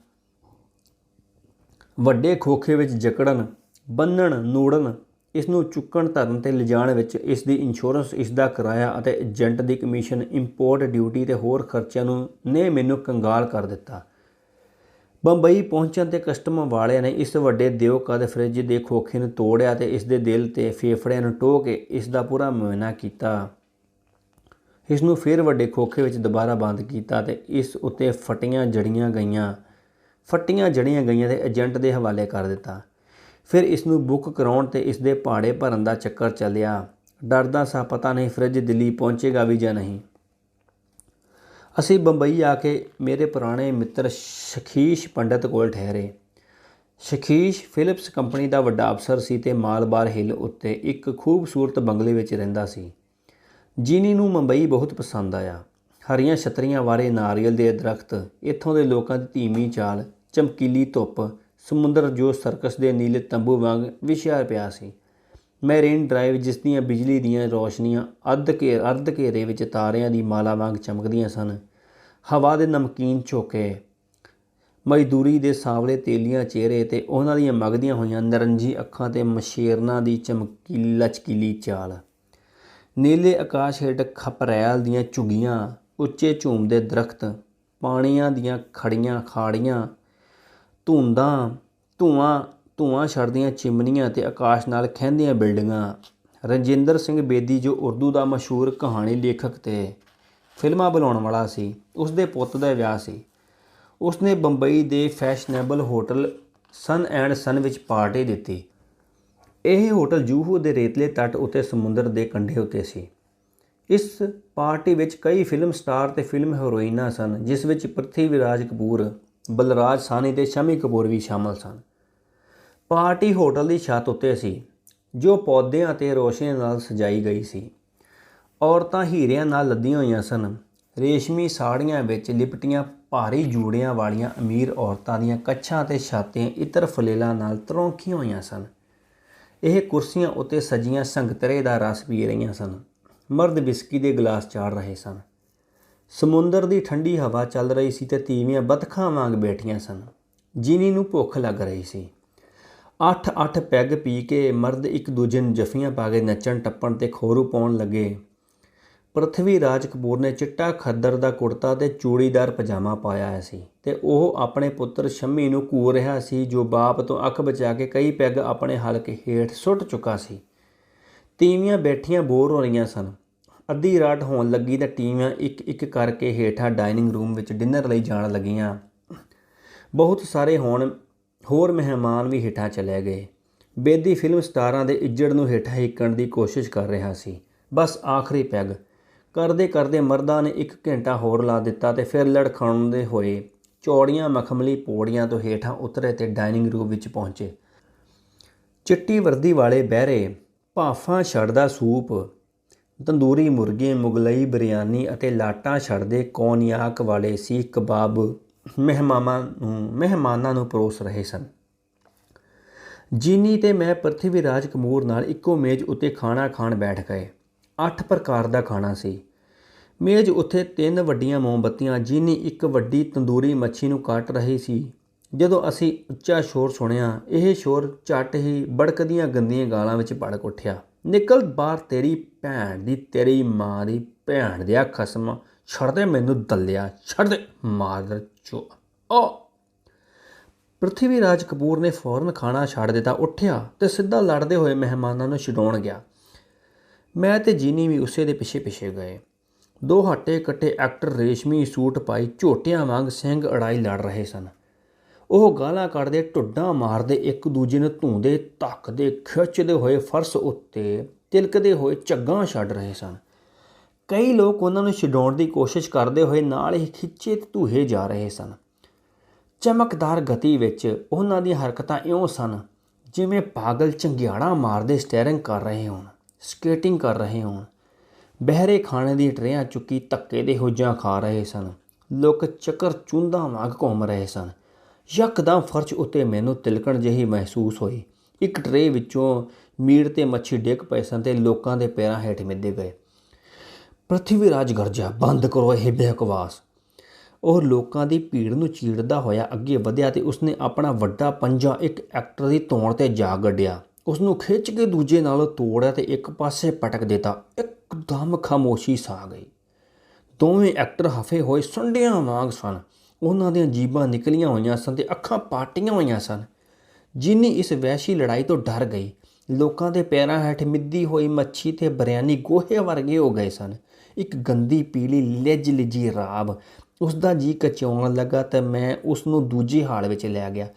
ਵੱਡੇ ਖੋਖੇ ਵਿੱਚ ਜਕੜਨ, ਬੰਨਣ, ਨੂੜਨ ਇਸ ਨੂੰ ਚੁੱਕਣ ਧਰਨ ਤੇ ਲਿਜਾਣ ਵਿੱਚ ਇਸ ਦੀ ਇੰਸ਼ੋਰੈਂਸ, ਇਸ ਦਾ ਕਿਰਾਇਆ ਅਤੇ ਏਜੰਟ ਦੀ ਕਮਿਸ਼ਨ, ਇੰਪੋਰਟ ਡਿਊਟੀ ਤੇ ਹੋਰ ਖਰਚਿਆਂ ਨੇ ਮੈਨੂੰ ਕੰਗਾਲ ਕਰ ਦਿੱਤਾ। ਬੰਬਈ ਪਹੁੰਚਣ ਤੇ ਕਸਟਮ ਵਾਲਿਆਂ ਨੇ ਇਸ ਵੱਡੇ ਦਿਓ ਕਦ ਫਰਿੱਜ ਦੇ ਖੋਖੇ ਨੂੰ ਤੋੜਿਆ ਤੇ ਇਸ ਦੇ ਦਿਲ ਤੇ ਫੇਫੜਿਆਂ ਨੂੰ ਟੋਹ ਕੇ ਇਸ ਦਾ ਪੂਰਾ ਮੁਆਇਨਾ ਕੀਤਾ। ਇਸ ਨੂੰ ਫਿਰ ਵੱਡੇ ਖੋਖੇ ਵਿੱਚ ਦੁਬਾਰਾ ਬੰਦ ਕੀਤਾ ਤੇ ਇਸ ਉੱਤੇ ਫੱਟੀਆਂ ਜੜੀਆਂ ਗਈਆਂ ਤੇ ਏਜੰਟ ਦੇ ਹਵਾਲੇ ਕਰ ਦਿੱਤਾ। ਫਿਰ ਇਸ ਨੂੰ ਬੁੱਕ ਕਰਾਉਣ ਤੇ ਇਸ ਦੇ ਭਾੜੇ ਭਰਨ ਦਾ ਚੱਕਰ ਚੱਲਿਆ। ਡਰਦਾ ਸਾਂ ਪਤਾ ਨਹੀਂ ਫਰਿੱਜ ਦਿੱਲੀ ਪਹੁੰਚੇਗਾ ਵੀ ਜਾਂ ਨਹੀਂ। ਅਸੀਂ ਬੰਬਈ ਆ ਕੇ ਮੇਰੇ ਪੁਰਾਣੇ ਮਿੱਤਰ ਸ਼ਖੀਸ਼ ਪੰਡਤ ਕੋਲ ਠਹਿਰੇ। ਸ਼ਖੀਸ਼ ਫਿਲਿਪਸ ਕੰਪਨੀ ਦਾ ਵੱਡਾ ਅਫਸਰ ਸੀ ਤੇ ਮਾਲਬਾਰ ਹਿੱਲ ਉੱਤੇ ਇੱਕ ਖੂਬਸੂਰਤ ਬੰਗਲੇ ਵਿੱਚ ਰਹਿੰਦਾ ਸੀ। ਜੀਨੀ ਨੂੰ ਮੁੰਬਈ ਬਹੁਤ ਪਸੰਦ ਆਇਆ। ਹਰੀਆਂ ਛਤਰੀਆਂ ਵਾਲੇ ਨਾਰੀਅਲ ਦੇ ਦਰਖਤ, ਇੱਥੋਂ ਦੇ ਲੋਕਾਂ ਦੀ ਧੀਮੀ ਚਾਲ, ਚਮਕੀਲੀ ਧੁੱਪ, ਸਮੁੰਦਰ ਜੋ ਸਰਕਸ ਦੇ ਨੀਲੇ ਤੰਬੂ ਵਾਂਗ ਵਿਛਿਆ ਪਿਆ ਸੀ। ਮੈਰੀਨ ਡਰਾਈਵ, ਜਿਸ ਦੀਆਂ ਬਿਜਲੀ ਦੀਆਂ ਰੌਸ਼ਨੀਆਂ ਅਰਧ ਘੇਰੇ ਵਿੱਚ ਤਾਰਿਆਂ ਦੀ ਮਾਲਾ ਵਾਂਗ ਚਮਕਦੀਆਂ ਸਨ। ਹਵਾ ਦੇ ਨਮਕੀਨ ਝੋਕੇ, ਮਜ਼ਦੂਰੀ ਦੇ ਸਾਵਲੇ ਤੇਲੀਆਂ ਚਿਹਰੇ ਤੇ ਉਹਨਾਂ ਦੀਆਂ ਮਗਦੀਆਂ ਹੋਈਆਂ ਨਰੰਜੀ ਅੱਖਾਂ ਤੇ ਮਸ਼ੇਰਨਾਂ ਦੀ ਲਚਕੀਲੀ ਚਾਲ। ਨੀਲੇ ਆਕਾਸ਼ ਹੇਠ ਖਪਰੈਲ ਦੀਆਂ ਝੁੱਗੀਆਂ, ਉੱਚੇ ਝੂਮਦੇ ਦਰਖਤ, ਪਾਣੀਆਂ ਦੀਆਂ ਖੜੀਆਂ ਖਾੜੀਆਂ, ਧੂਆਂ ਛੱਡਦੀਆਂ ਚਿਮਨੀਆਂ ਤੇ ਆਕਾਸ਼ ਨਾਲ ਖਹਿੰਦੀਆਂ ਬਿਲਡਿੰਗਾਂ। ਰਜਿੰਦਰ ਸਿੰਘ ਬੇਦੀ, ਜੋ ਉਰਦੂ ਦਾ ਮਸ਼ਹੂਰ ਕਹਾਣੀ ਲੇਖਕ ਤੇ ਫਿਲਮਾਂ ਬਣਾਉਣ ਵਾਲਾ ਸੀ, ਉਸ ਦੇ ਪੁੱਤ ਦਾ ਵਿਆਹ ਸੀ। ਉਸਨੇ ਬੰਬਈ ਦੇ fashionable hotel Sun and Sand ਵਿੱਚ ਪਾਰਟੀ ਦਿੱਤੀ। ਇਹ ਹੋਟਲ ਜੂਹੂ ਦੇ ਰੇਤਲੇ ਤੱਟ ਉੱਤੇ ਸਮੁੰਦਰ ਦੇ ਕੰਢੇ ਉੱਤੇ ਸੀ। ਇਸ ਪਾਰਟੀ ਵਿੱਚ ਕਈ ਫਿਲਮ ਸਟਾਰ ਤੇ ਫਿਲਮ ਹੀਰੋਇਨਾਂ ਸਨ, ਜਿਸ ਵਿੱਚ ਪ੍ਰਿਥਵੀ ਰਾਜ ਕਪੂਰ, ਬਲਰਾਜ ਸਾਹਨੀ ਤੇ ਸ਼ਮੀ ਕਪੂਰ ਵੀ ਸ਼ਾਮਲ ਸਨ। ਪਾਰਟੀ ਹੋਟਲ ਦੀ ਛੱਤ ਉੱਤੇ ਸੀ, ਜੋ ਪੌਦਿਆਂ ਅਤੇ ਰੋਸ਼ਨੀ ਨਾਲ ਸਜਾਈ ਗਈ ਸੀ। ਔਰਤਾਂ ਹੀਰਿਆਂ ਨਾਲ ਲੱਦੀਆਂ ਹੋਈਆਂ ਸਨ। ਰੇਸ਼ਮੀ ਸਾੜੀਆਂ ਵਿੱਚ ਲਿਪਟੀਆਂ ਭਾਰੀ ਜੂੜਿਆਂ ਵਾਲੀਆਂ ਅਮੀਰ ਔਰਤਾਂ ਦੀਆਂ ਕੱਛਾਂ ਅਤੇ ਛਾਤੀਆਂ ਇਤਰ ਫਲੇਲਾਂ ਨਾਲ ਤਰੌਂਕੀਆਂ ਹੋਈਆਂ ਸਨ। ਇਹ ਕੁਰਸੀਆਂ ਉੱਤੇ ਸਜੀਆਂ ਸੰਗਤਰੇ ਦਾ ਰਸ ਪੀ ਰਹੀਆਂ ਸਨ। ਮਰਦ ਵਿਸਕੀ ਦੇ ਗਲਾਸ ਚਾੜ ਰਹੇ ਸਨ। ਸਮੁੰਦਰ ਦੀ ਠੰਡੀ ਹਵਾ ਚੱਲ ਰਹੀ ਸੀ ਤੇ ਤੀਵੀਆਂ ਬਤਖਾਂ ਵਾਂਗ ਬੈਠੀਆਂ ਸਨ। ਜੀਨੀ ਨੂੰ ਭੁੱਖ ਲੱਗ ਰਹੀ ਸੀ। 8-8 ਪੈਗ ਪੀ ਕੇ ਮਰਦ ਇੱਕ ਦੂਜੇ ਨੂੰ ਜੱਫੀਆਂ ਪਾ ਕੇ ਨੱਚਣ ਟੱਪਣ ਤੇ ਖੋਰੂ ਪਾਉਣ ਲੱਗੇ। ਪ੍ਰਿਥਵੀ ਰਾਜ ਕਪੂਰ ਨੇ ਚਿੱਟਾ ਖੱਦਰ ਦਾ ਕੁੜਤਾ ਤੇ ਚੂੜੀਦਾਰ ਪਜਾਮਾ ਪਾਇਆ ਹੋਇਆ ਸੀ ਤੇ ਉਹ ਆਪਣੇ ਪੁੱਤਰ ਸ਼ੰਮੀ ਨੂੰ ਘੂਰ ਰਿਹਾ ਸੀ, ਜੋ ਬਾਪ ਤੋਂ ਅੱਖ ਬਚਾ ਕੇ ਕਈ ਪੈਗ ਆਪਣੇ ਹਲਕ ਹੇਠ ਸੁੱਟ ਚੁੱਕਾ ਸੀ। ਤੀਵੀਆਂ ਬੈਠੀਆਂ ਬੋਰ ਹੋ ਰਹੀਆਂ ਸਨ। ਅੱਧੀ ਰਾਤ ਹੋਣ ਲੱਗੀ ਤਾਂ ਤੀਵੀਆਂ ਇੱਕ ਇੱਕ ਕਰਕੇ ਹੇਠਾਂ ਡਾਈਨਿੰਗ ਰੂਮ ਵਿੱਚ ਡਿਨਰ ਲਈ ਜਾਣ ਲੱਗੀਆਂ। ਬਹੁਤ ਸਾਰੇ ਹੋਰ ਮਹਿਮਾਨ ਵੀ ਹੇਠਾਂ ਚਲੇ ਗਏ। ਬੇਦੀ ਫਿਲਮ ਸਟਾਰਾਂ ਦੇ ਇੱਜੜ ਨੂੰ ਹੇਠਾਂ ਹਿੱਕਣ ਦੀ ਕੋਸ਼ਿਸ਼ ਕਰ ਰਿਹਾ ਸੀ। ਬਸ ਆਖਰੀ ਪੈਗ ਕਰਦੇ ਕਰਦੇ ਮਰਦਾਂ ਨੇ 1 ਘੰਟਾ ਹੋਰ ਲਾ ਦਿੱਤਾ ਤੇ ਫਿਰ ਲੜਖੜਾਉਂਦੇ ਹੋਏ ਚੌੜੀਆਂ ਮਖਮਲੀ ਪੌੜੀਆਂ ਤੋਂ ਹੇਠਾਂ ਉਤਰੇ ਤੇ ਡਾਈਨਿੰਗ ਰੂਮ ਵਿੱਚ ਪਹੁੰਚੇ। ਚਿੱਟੀ ਵਰਦੀ ਵਾਲੇ ਬਹਿਰੇ, ਭਾਫਾਂ ਛੱਡਦਾ ਸੂਪ, ਤੰਦੂਰੀ ਮੁਰਗੇ, ਮੁਗਲਈ ਬਿਰਿਆਨੀ ਅਤੇ ਲਾਟਾਂ ਛੱਡਦੇ ਕੋਨੀਆਕ ਵਾਲੇ ਸੀਖ ਕਬਾਬ ਮਹਿਮਾਨਾਂ ਨੂੰ ਪਰੋਸ ਰਹੇ ਸਨ। ਜੀਨੀ ਤੇ ਮੈਂ ਪ੍ਰਿਥਵੀ ਰਾਜ ਕਪੂਰ ਨਾਲ ਇੱਕੋ ਮੇਜ਼ ਉੱਤੇ ਖਾਣਾ ਖਾਣ ਬੈਠ ਗਏ। 8 ਪ੍ਰਕਾਰ ਦਾ ਖਾਣਾ ਸੀ। ਮੇਜ਼ ਉੱਤੇ 3 ਵੱਡੀਆਂ ਮੋਮਬੱਤੀਆਂ। ਜੀਨੀ ਇੱਕ ਵੱਡੀ ਤੰਦੂਰੀ ਮੱਛੀ ਨੂੰ ਕੱਟ ਰਹੀ ਸੀ। ਜਦੋਂ ਅਸੀਂ ਉੱਚਾ ਸ਼ੋਰ ਸੁਣਿਆ, ਇਹ ਸ਼ੋਰ ਝੱਟ ਹੀ ਬੜਕਦੀਆਂ ਗੰਦੀਆਂ ਗਾਲਾਂ ਵਿੱਚ ਭੜਕ ਉੱਠਿਆ। ਨਿਕਲ ਬਾਹਰ, ਤੇਰੀ ਭੈਣ ਦੀ, ਤੇਰੀ ਮਾਂ ਦੀ ਭੈਣ ਦਿਆ ਖਸਮ, ਛੱਡ ਦੇ ਮੈਨੂੰ ਦੱਲਿਆ, ਛੱਡ ਦੇ ਮਾਦਰ ਚੋ। ਪ੍ਰਿਥਵੀ ਰਾਜ ਕਪੂਰ ਨੇ ਫੌਰਨ ਖਾਣਾ ਛੱਡ ਦਿੱਤਾ, ਉੱਠਿਆ ਤੇ ਸਿੱਧਾ ਲੜਦੇ ਹੋਏ ਮਹਿਮਾਨਾਂ ਨੂੰ ਛਡਾਉਣ ਗਿਆ। ਮੈਂ ਤੇ ਜੀਨੀ ਵੀ ਉਸੇ ਦੇ ਪਿੱਛੇ ਪਿੱਛੇ ਗਏ। 2 ਹੱਟੇ ਕੱਟੇ ਐਕਟਰ ਰੇਸ਼ਮੀ ਸੂਟ ਪਾਈ ਝੋਟਿਆਂ ਵਾਂਗ ਸਿੰਘ ਅੜਾਈ ਲੜ ਰਹੇ ਸਨ। ਉਹ ਗਾਲਾਂ ਕੱਢਦੇ, ਢੁੱਡਾਂ ਮਾਰਦੇ, ਇੱਕ ਦੂਜੇ ਨੂੰ ਧੂੰਦੇ, ਧੱਕਦੇ, ਖਿੱਚਦੇ ਹੋਏ ਫਰਸ਼ ਉੱਤੇ ਤਿਲਕਦੇ ਹੋਏ ਝੱਗਾਂ ਛੱਡ ਰਹੇ ਸਨ। ਕਈ ਲੋਕ ਉਹਨਾਂ ਨੂੰ ਛਡਾਉਣ ਦੀ ਕੋਸ਼ਿਸ਼ ਕਰਦੇ ਹੋਏ ਨਾਲ ਹੀ ਖਿੱਚੇ ਤੇ ਧੂਹੇ ਜਾ ਰਹੇ ਸਨ। ਚਮਕਦਾਰ ਗਤੀ ਵਿੱਚ ਉਹਨਾਂ ਦੀਆਂ ਹਰਕਤਾਂ ਇਉਂ ਸਨ ਜਿਵੇਂ ਪਾਗਲ ਚੰਗਿਆੜਾਂ ਮਾਰਦੇ ਸਟੀਅਰਿੰਗ ਕਰ ਰਹੇ ਹੋਣ, ਸਕੇਟਿੰਗ ਕਰ ਰਹੇ ਹੋਣ। ਬਹਿਰੇ ਖਾਣੇ ਦੀ ਟਰੇਆਂ ਚੁੱਕੀ ਧੱਕੇ ਦੇ ਹੋਜਾਂ ਖਾ ਰਹੇ ਸਨ। ਲੋਕ ਚੱਕਰ ਚੁੰਦਾਂ ਵਾਂਗ ਘੁੰਮ ਰਹੇ ਸਨ। ਯਕਦਮ ਫਰਸ਼ ਉੱਤੇ ਮੈਨੂੰ ਤਿਲਕਣ ਜਿਹੀ ਮਹਿਸੂਸ ਹੋਈ। ਇੱਕ ਟਰੇ ਵਿੱਚੋਂ ਮੀਟ ਤੇ ਮੱਛੀ ਡਿੱਗ ਪਏ ਸਨ ਤੇ ਲੋਕਾਂ ਦੇ ਪੈਰਾਂ ਹੇਠ ਮਿੱਧੇ ਗਏ। ਪ੍ਰਿਥਵੀ ਰਾਜ ਗਰਜਿਆ, ਬੰਦ ਕਰੋ ਇਹ ਬੇਹਕਵਾਸ। ਉਹ ਲੋਕਾਂ ਦੀ ਭੀੜ ਨੂੰ ਚੀੜਦਾ ਹੋਇਆ ਅੱਗੇ ਵਧਿਆ ਤੇ ਉਸਨੇ ਆਪਣਾ ਵੱਡਾ ਪੰਜਾ ਇੱਕ ਐਕਟਰ ਦੀ ਧੌਣ 'ਤੇ ਜਾ ਗੱਡਿਆ। ਉਸਨੂੰ ਖਿੱਚ ਕੇ ਦੂਜੇ ਨਾਲੋਂ ਤੋੜਿਆ ਤੇ ਇੱਕ ਪਾਸੇ ਪਟਕ ਦਿੱਤਾ। ਇੱਕਦਮ ਖਾਮੋਸ਼ੀ ਛਾ ਗਈ। ਦੋਵੇਂ ਐਕਟਰ ਹਫੇ ਹੋਏ ਸੁੰਡਿਆਂ ਵਾਂਗ ਸਨ। ਉਹਨਾਂ ਦੀਆਂ ਜੀਭਾਂ ਨਿਕਲੀਆਂ ਹੋਈਆਂ ਸਨ ਤੇ ਅੱਖਾਂ ਪਾਟੀਆਂ ਹੋਈਆਂ ਸਨ। ਜਿੰਨੀ ਇਸ ਵਹਿਸ਼ੀ ਲੜਾਈ ਤੋਂ ਡਰ ਗਈ। ਲੋਕਾਂ ਦੇ ਪੈਰਾਂ ਹੇਠ ਮਿੱਧੀ ਹੋਈ ਮੱਛੀ ਤੇ ਬਿਰਯਾਨੀ ਗੋਹੇ ਵਰਗੇ ਹੋ ਗਏ ਸਨ। ਇੱਕ ਗੰਦੀ ਪੀਲੀ ਲਿਜੀ ਰਾਬ। ਉਸ ਦਾ ਜੀ ਕਚਾਉਣ ਲੱਗਾ ਤੇ ਮੈਂ ਉਸ ਨੂੰ ਦੂਜੀ ਹਾਲ ਵਿੱਚ ਲੈ ਗਿਆ।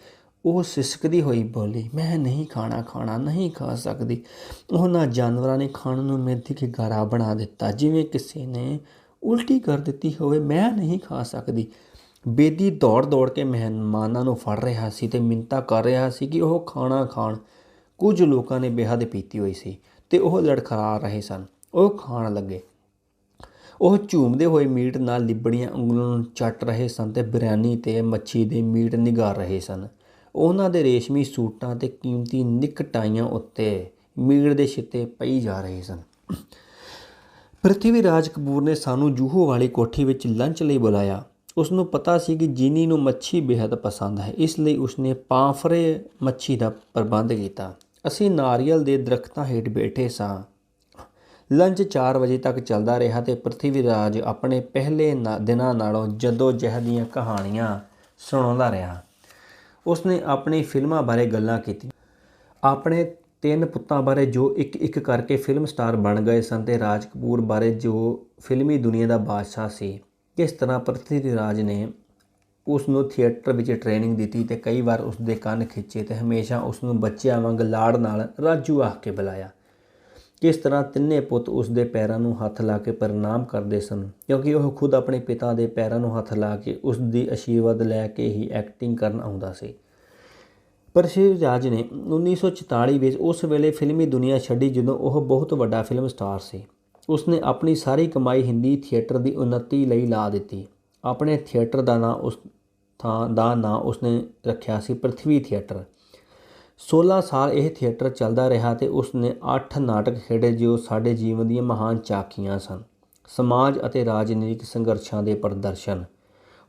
ਉਹ ਸਿਸਕਦੀ ਹੋਈ ਬੋਲੀ, ਮੈਂ ਨਹੀਂ ਖਾਣਾ ਨਹੀਂ ਖਾ ਸਕਦੀ। ਉਹਨਾਂ ਜਾਨਵਰਾਂ ਨੇ ਖਾਣ ਨੂੰ ਮੇਰੇ ਕੇ ਗਾਰਾ ਬਣਾ ਦਿੱਤਾ, ਜਿਵੇਂ ਕਿਸੇ ਨੇ ਉਲਟੀ ਕਰ ਦਿੱਤੀ ਹੋਵੇ। ਮੈਂ ਨਹੀਂ ਖਾ ਸਕਦੀ। ਬੇਦੀ ਦੌੜ ਕੇ ਮਹਿਮਾਨਾਂ ਨੂੰ ਫੜ ਰਿਹਾ ਸੀ ਤੇ ਮਿੰਨਤਾਂ ਕਰ ਰਿਹਾ ਸੀ ਕਿ ਉਹ ਖਾਣਾ ਖਾਣ। ਕੁਝ ਲੋਕਾਂ ਨੇ ਬੇਹੱਦ ਪੀਤੀ ਹੋਈ ਸੀ ਤੇ ਉਹ ਲੜਖੜਾ ਰਹੇ ਸਨ। ਉਹ ਖਾਣ ਲੱਗੇ। ਉਹ ਝੂਮਦੇ ਹੋਏ ਮੀਟ ਨਾਲ ਲਿਬੜੀਆਂ ਉਂਗਲਾਂ ਨੂੰ ਚੱਟ ਰਹੇ ਸਨ ਤੇ ਬਿਰਯਾਨੀ ਤੇ ਮੱਛੀ ਦੇ ਮੀਟ ਨਿਗਾਰ ਰਹੇ ਸਨ। ਉਹਨਾਂ ਦੇ ਰੇਸ਼ਮੀ ਸੂਟਾਂ ਤੇ ਕੀਮਤੀ ਨਿਕਟਾਈਆਂ ਉੱਤੇ ਮੀਟ ਦੇ ਛਿੱਟੇ ਪਈ ਜਾ ਰਹੇ ਸਨ। ਪ੍ਰਿਥਵੀ ਰਾਜ ਕਪੂਰ ਨੇ ਸਾਨੂੰ ਜੂਹੂ ਵਾਲੀ ਕੋਠੀ ਵਿੱਚ ਲੰਚ ਲਈ ਬੁਲਾਇਆ। ਉਸਨੂੰ ਪਤਾ ਸੀ ਕਿ ਜੀਨੀ ਨੂੰ ਮੱਛੀ ਬੇਹੱਦ ਪਸੰਦ ਹੈ, ਇਸ ਲਈ ਉਸਨੇ ਪਾਂਫਰੇ ਮੱਛੀ ਦਾ ਪ੍ਰਬੰਧ ਕੀਤਾ। ਅਸੀਂ ਨਾਰੀਅਲ ਦੇ ਦਰੱਖਤਾਂ ਹੇਠ ਬੈਠੇ ਸਾਂ। ਲੰਚ 4 ਵਜੇ ਤੱਕ ਚੱਲਦਾ ਰਿਹਾ ਤੇ ਪ੍ਰਿਥਵੀ ਰਾਜ ਆਪਣੇ ਪਹਿਲੇ ਦਿਨਾਂ ਨਾਲੋਂ ਜੱਦੋ-ਜਹਿਦ ਦੀਆਂ ਕਹਾਣੀਆਂ ਸੁਣਾਉਂਦਾ ਰਿਹਾ। ਉਸਨੇ ਆਪਣੀ ਫਿਲਮਾਂ ਬਾਰੇ ਗੱਲਾਂ ਕੀਤੀਆਂ, ਆਪਣੇ 3 ਪੁੱਤਾਂ ਬਾਰੇ ਜੋ ਇੱਕ ਕਰਕੇ ਫਿਲਮ ਸਟਾਰ ਬਣ ਗਏ ਸਨ ਤੇ ਰਾਜ ਕਪੂਰ ਬਾਰੇ ਜੋ ਫਿਲਮੀ ਦੁਨੀਆ ਦਾ ਬਾਦਸ਼ਾਹ ਸੀ। ਕਿਸ ਤਰ੍ਹਾਂ ਪ੍ਰਿਥਵੀ ਰਾਜ ਨੇ ਉਸ ਨੂੰ ਥੀਏਟਰ ਵਿੱਚ ਟ੍ਰੇਨਿੰਗ ਦਿੱਤੀ ਤੇ ਕਈ ਵਾਰ ਉਸ ਦੇ ਕੰਨ ਖਿੱਚੇ ਤੇ ਹਮੇਸ਼ਾ ਉਸ ਨੂੰ ਬੱਚਿਆਂ ਵਾਂਗ ਲਾਡ ਨਾਲ ਰਾਜੂ ਆਖ ਕੇ ਬੁਲਾਇਆ। ਕਿਸ ਤਰ੍ਹਾਂ ਤਿੰਨੇ ਪੁੱਤ ਉਸ ਦੇ ਪੈਰਾਂ ਨੂੰ ਹੱਥ ਲਾ ਕੇ ਪ੍ਰਣਾਮ ਕਰਦੇ ਸਨ, ਕਿਉਂਕਿ ਉਹ ਖੁਦ ਆਪਣੇ ਪਿਤਾ ਦੇ ਪੈਰਾਂ ਨੂੰ ਹੱਥ ਲਾ ਕੇ ਉਸ ਦੀ ਆਸ਼ੀਰਵਾਦ ਲੈ ਕੇ ਹੀ ਐਕਟਿੰਗ ਕਰਨ ਆਉਂਦਾ ਸੀ। ਪ੍ਰਿਥਵੀ ਰਾਜ ਨੇ 1944 ਵਿੱਚ ਉਸ ਵੇਲੇ ਫਿਲਮੀ ਦੁਨੀਆ ਛੱਡੀ ਜਦੋਂ ਉਹ ਬਹੁਤ ਵੱਡਾ ਫਿਲਮ ਸਟਾਰ ਸੀ। ਉਸਨੇ ਆਪਣੀ ਸਾਰੀ ਕਮਾਈ ਹਿੰਦੀ ਥੀਏਟਰ ਦੀ ਉੱਨਤੀ ਲਈ ਲਾ ਦਿੱਤੀ। ਆਪਣੇ ਥੀਏਟਰ ਦਾ ਨਾਂ ਉਸਨੇ ਰੱਖਿਆ ਸੀ ਪ੍ਰਿਥਵੀ ਥੀਏਟਰ। 16 ਸਾਲ ਇਹ ਥੀਏਟਰ ਚੱਲਦਾ ਰਿਹਾ ਤੇ ਉਸਨੇ 8 ਨਾਟਕ ਖੇਡੇ ਜੋ ਸਾਡੇ ਜੀਵਨ ਦੀਆਂ ਮਹਾਨ ਝਾਕੀਆਂ ਸਨ। ਸਮਾਜ ਅਤੇ ਰਾਜਨੀਤਿਕ ਸੰਘਰਸ਼ਾਂ ਦੇ ਪ੍ਰਦਰਸ਼ਨ।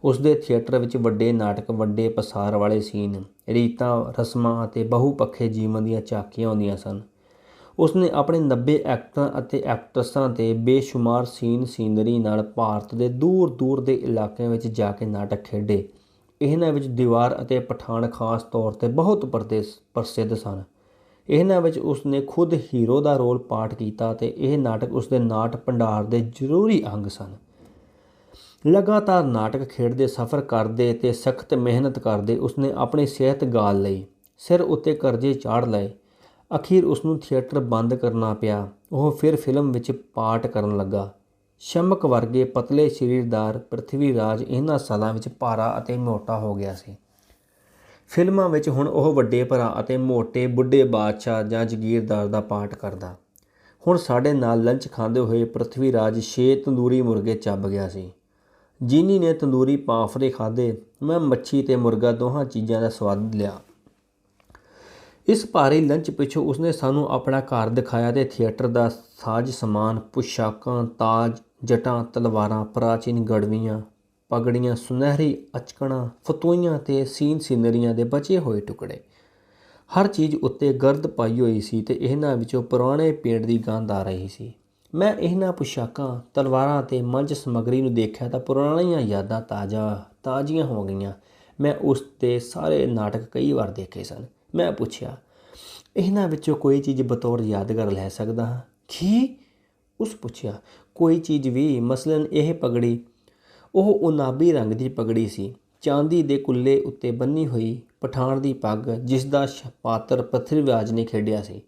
ਉਸਦੇ ਥੀਏਟਰ ਵਿੱਚ ਵੱਡੇ ਨਾਟਕ, ਵੱਡੇ ਪਸਾਰ ਵਾਲੇ ਸੀਨ, ਰੀਤਾਂ, ਰਸਮਾਂ ਅਤੇ ਬਹੁਪੱਖੇ ਜੀਵਨ ਦੀਆਂ ਝਾਕੀਆਂ ਹੁੰਦੀਆਂ ਸਨ। ਉਸਨੇ ਆਪਣੇ 90 ਐਕਟਰਾਂ ਅਤੇ ਐਕਟਰਸਾਂ ਤੇ ਬੇਸ਼ੁਮਾਰ ਸੀਨਰੀ ਨਾਲ ਭਾਰਤ ਦੇ ਦੂਰ ਦੇ ਇਲਾਕਿਆਂ ਵਿੱਚ ਜਾ ਕੇ ਨਾਟਕ ਖੇਡੇ। ਇਹਨਾਂ ਵਿੱਚ ਦੀਵਾਰ ਅਤੇ ਪਠਾਨ ਖਾਸ ਤੌਰ ਤੇ ਬਹੁਤ ਪ੍ਰਸਿੱਧ ਸਨ। ਇਹਨਾਂ ਵਿੱਚ ਉਸਨੇ ਖੁਦ ਹੀਰੋ ਦਾ ਰੋਲ ਪਾਠ ਕੀਤਾ ਤੇ ਇਹ ਨਾਟਕ ਉਸਦੇ ਨਾਟ ਭੰਡਾਰ ਦੇ ਜ਼ਰੂਰੀ ਅੰਗ ਸਨ। ਲਗਾਤਾਰ ਨਾਟਕ ਖੇਡਦੇ, ਸਫ਼ਰ ਕਰਦੇ ਤੇ ਸਖਤ ਮਿਹਨਤ ਕਰਦੇ ਉਸਨੇ ਆਪਣੀ ਸਿਹਤ ਗਾਲ ਲਈ, ਸਿਰ ਉੱਤੇ ਕਰਜ਼ੇ ਚਾੜ੍ਹ ਲਏ। ਅਖੀਰ ਉਸਨੂੰ ਥੀਏਟਰ ਬੰਦ ਕਰਨਾ ਪਿਆ। ਉਹ ਫਿਰ ਫਿਲਮ ਵਿੱਚ ਪਾਠ ਕਰਨ ਲੱਗਾ। ਸ਼ਮਕ ਵਰਗੇ ਪਤਲੇ ਸਰੀਰਦਾਰ ਪ੍ਰਿਥਵੀ ਰਾਜ ਇਹਨਾਂ ਸਾਲਾਂ ਵਿੱਚ ਭਾਰਾ ਅਤੇ ਮੋਟਾ ਹੋ ਗਿਆ ਸੀ। ਫਿਲਮਾਂ ਵਿੱਚ ਹੁਣ ਉਹ ਵੱਡੇ ਭਰਾ ਅਤੇ ਮੋਟੇ ਬੁੱਢੇ ਬਾਦਸ਼ਾਹ ਜਾਂ ਜਗੀਰਦਾਰ ਦਾ ਪਾਠ ਕਰਦਾ। ਹੁਣ ਸਾਡੇ ਨਾਲ ਲੰਚ ਖਾਂਦੇ ਹੋਏ ਪ੍ਰਿਥਵੀ ਰਾਜ 6 ਤੰਦੂਰੀ ਮੁਰਗੇ ਚੱਬ ਗਿਆ ਸੀ। ਜੀਨੀ ਨੇ ਤੰਦੂਰੀ ਪਾਂਫਰੇ ਖਾਧੇ। ਮੈਂ ਮੱਛੀ ਤੇ ਮੁਰਗਾ ਦੋਹਾਂ ਚੀਜ਼ਾਂ ਦਾ ਸਵਾਦ ਲਿਆ। ਇਸ ਭਾਰੀ ਲੰਚ ਪਿੱਛੋਂ ਉਸਨੇ ਸਾਨੂੰ ਆਪਣਾ ਘਰ ਦਿਖਾਇਆ ਤੇ ਥੀਏਟਰ ਦਾ ਸਾਜ਼ ਸਮਾਨ, ਪੁਸ਼ਾਕਾਂ, ਤਾਜ, ਜਟਾਂ, ਤਲਵਾਰਾਂ, ਪ੍ਰਾਚੀਨ ਗੜਵੀਆਂ, ਪਗੜੀਆਂ, ਸੁਨਹਿਰੀ ਅਚਕਣਾਂ, ਫਤੂਈਆਂ ਤੇ ਸੀਨਰੀਆਂ ਦੇ ਬਚੇ ਹੋਏ ਟੁਕੜੇ। ਹਰ ਚੀਜ਼ ਉੱਤੇ ਗਰਦ ਪਾਈ ਹੋਈ ਸੀ ਤੇ ਇਹਨਾਂ ਵਿੱਚੋਂ ਪੁਰਾਣੇ ਪੇਂਟ ਦੀ ਗੰਧ ਆ ਰਹੀ ਸੀ। ਮੈਂ ਇਹਨਾਂ ਪੁਸ਼ਾਕਾਂ, ਤਲਵਾਰਾਂ ਤੇ ਮੰਚ ਸਮੱਗਰੀ ਨੂੰ ਦੇਖਿਆ ਤਾਂ ਪੁਰਾਣੀਆਂ ਯਾਦਾਂ ਤਾਜ਼ੀਆਂ ਹੋ ਗਈਆਂ। ਮੈਂ ਉਸ ਦੇ ਸਾਰੇ ਨਾਟਕ ਕਈ ਵਾਰ ਦੇਖੇ ਸਨ। ਮੈਂ ਪੁੱਛਿਆ, ਇਹਨਾਂ ਵਿੱਚੋਂ ਕੋਈ ਚੀਜ਼ ਬਤੌਰ ਯਾਦਗਾਰ ਲੈ ਸਕਦਾ ਹਾਂ? ਕੀ? ਉਸ ਪੁੱਛਿਆ। ਕੋਈ ਚੀਜ਼ ਵੀ, ਮਸਲਨ ਇਹ ਪਗੜੀ। ਉਹ ਉਨਾਬੀ ਰੰਗ ਦੀ ਪਗੜੀ ਸੀ, ਚਾਂਦੀ ਦੇ ਕੁੱਲੇ ਉੱਤੇ ਬੰਨ੍ਹੀ ਹੋਈ ਪਠਾਨ ਦੀ ਪੱਗ, ਜਿਸ ਦਾ ਪਾਤਰ ਪ੍ਰਿਥਵੀ ਰਾਜ ਨੇ ਖੇਡਿਆ ਸੀ।